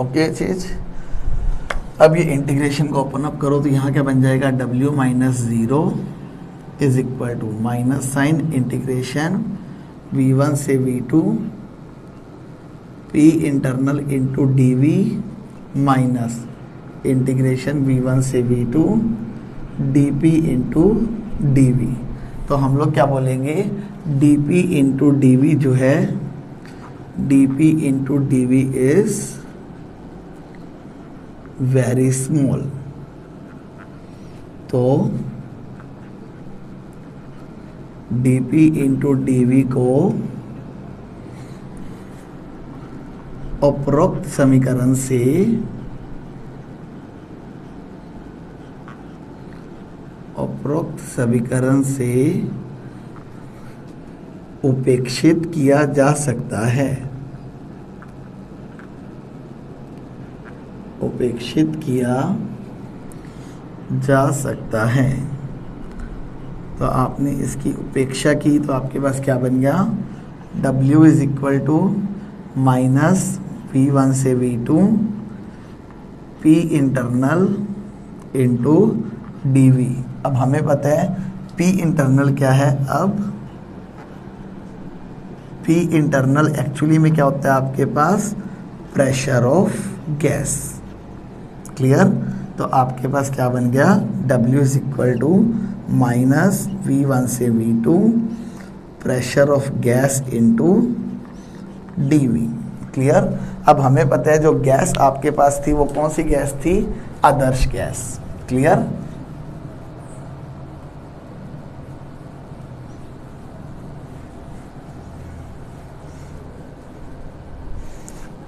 Okay चीज। अब ये इंटीग्रेशन को ओपन अप करो तो यहाँ क्या बन जाएगा, w minus 0 is equal to minus sign integration v1 से v2 p internal into dv minus integration v1 से v2 dp इंटू dv। तो हम लोग क्या बोलेंगे, dp इंटू dv जो है, dp into dv is very small. तो dp इंटू dv को उपरोक्त समीकरण से उपेक्षित किया जा सकता है, उपेक्षित किया जा सकता है। तो आपने इसकी उपेक्षा की तो आपके पास क्या बन गया, w is equal to minus v1 से v2 p internal into dv। अब हमें पता है p इंटरनल क्या है, अब p इंटरनल एक्चुअली में क्या होता है आपके पास, प्रेशर ऑफ गैस। क्लियर, तो आपके पास क्या बन गया, w is equal to minus v1 से v2 pressure of gas into dv। Clear, अब हमें पता है जो गैस आपके पास थी वो कौन सी गैस थी, आदर्श गैस। क्लियर,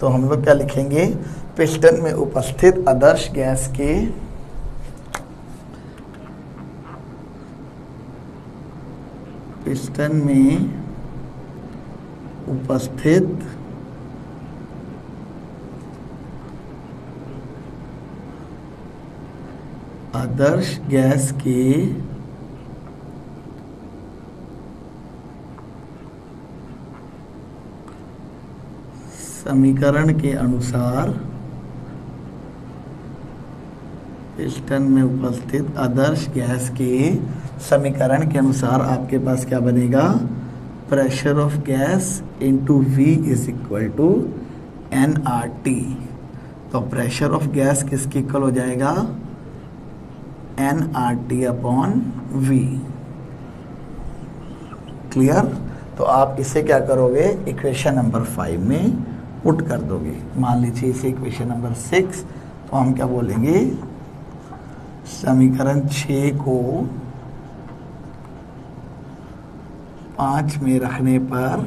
तो हम लोग क्या लिखेंगे, पिस्टन में उपस्थित आदर्श गैस के पिस्टन में उपस्थित आदर्श गैस के समीकरण के अनुसार, पिस्टन में उपस्थित आदर्श गैस के समीकरण के अनुसार आपके पास क्या बनेगा, pressure of gas into v is equal to nRT। तो प्रेशर ऑफ गैस किसके इक्वल हो जाएगा, nRT अपॉन v। क्लियर, तो आप इसे क्या करोगे, इक्वेशन नंबर 5 में पुट कर दोगे। मान लीजिए इसे इक्वेशन नंबर 6, तो हम क्या बोलेंगे, समीकरण 6 को 5 में रखने पर,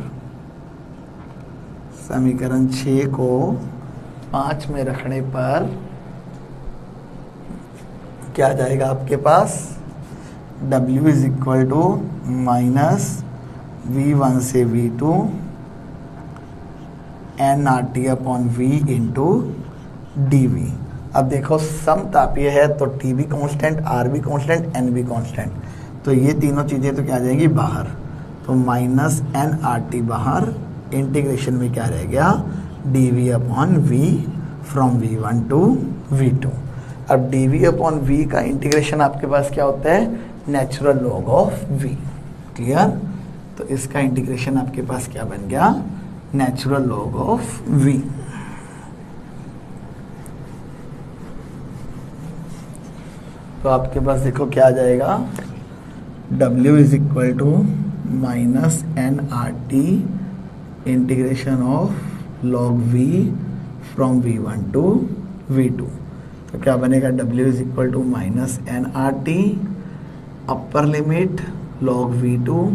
समीकरण 6 को 5 में रखने पर क्या जाएगा आपके पास, w is equal to minus v1 से v2 N R T upon V into D V. अब देखो समतापीय है तो टी भी कॉन्स्टेंट, आर भी कॉन्स्टेंट, एन भी कॉन्स्टेंट, तो ये तीनों चीज़ें तो क्या आ जाएंगी बाहर, तो माइनस एन आर टी बाहर, इंटीग्रेशन में क्या रह गया D V upon V from V one to V two. अब डी वी अपॉन वी का इंटीग्रेशन आपके पास क्या होता है natural log of V. Clear? तो इसका इंटीग्रेशन आपके पास क्या बन गया नेचुरल लॉग ऑफ वी। तो आपके पास देखो क्या आ जाएगा W is equal to minus N R T integration of log V from V one to V two. तो क्या बनेगा W is equal to minus N R T upper limit log V two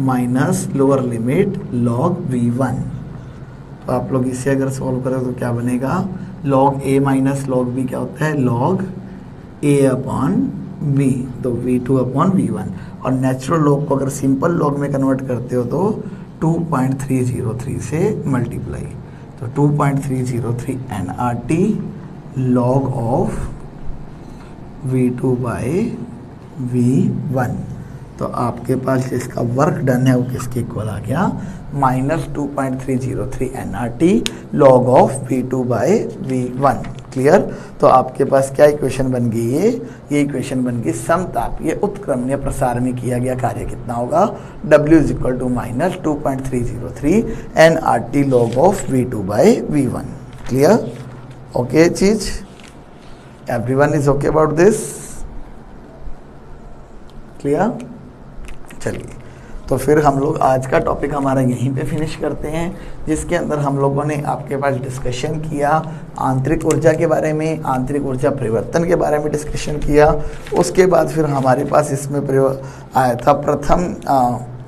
minus lower limit log V one. तो आप लोग इसे अगर सॉल्व करें तो क्या बनेगा log A minus log B क्या होता है लॉग ए अपॉन बी, तो V two upon V one. और नेचुरल लॉग को अगर सिंपल लॉग में कन्वर्ट करते हो तो 2.303 से मल्टीप्लाई, तो 2.303 N R T log of V two by V one. तो आपके पास जिसका वर्क डन है वो किसके इक्वल आ गया minus 2.303 N R T log of V two by V one. Clear? तो आपके पास क्या इक्वेशन बन गई ये इक्वेशन बन गई समतापीय उत्क्रमणीय प्रसार में किया गया कार्य कितना होगा W is equal to minus 2.303 N R T log of V two by V one. Clear? Okay चीज, everyone is okay about this? Clear? चलिए, तो फिर हम लोग आज का टॉपिक हमारा यहीं पे फिनिश करते हैं, जिसके अंदर हम लोगों ने आपके पास डिस्कशन किया आंतरिक ऊर्जा के बारे में, आंतरिक ऊर्जा परिवर्तन के बारे में डिस्कशन किया। उसके बाद फिर हमारे पास इसमें आया था प्रथम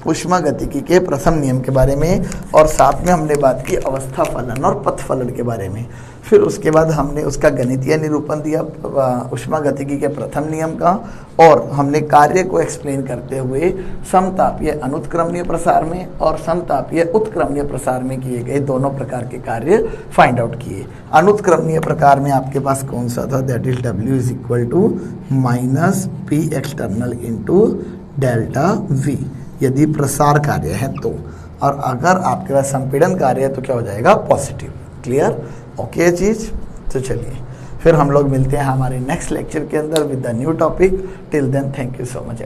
ऊष्मागतिकी के प्रथम नियम के बारे में, और साथ में हमने बात की अवस्था फलन और पथ फलन के बारे में। फिर उसके बाद हमने उसका गणितीय निरूपण दिया ऊष्मागतिकी के प्रथम नियम का, और हमने कार्य को एक्सप्लेन करते हुए समतापीय अनुत्क्रमणीय प्रसार में और समतापीय उत्क्रमणीय प्रसार में किए गए दोनों प्रकार के कार्य फाइंड आउट किए। अनुत्क्रमणीय प्रकार में आपके पास कौन सा था, that is W is equal to minus P external into delta V, यदि प्रसार कार्य है तो, और अगर आपके पास संपीड़न कार्य है तो क्या हो जाएगा पॉजिटिव। क्लियर? ओके चीज, तो चलिए फिर हम लोग मिलते हैं हमारे नेक्स्ट लेक्चर के अंदर with the new topic. Till then thank you so much.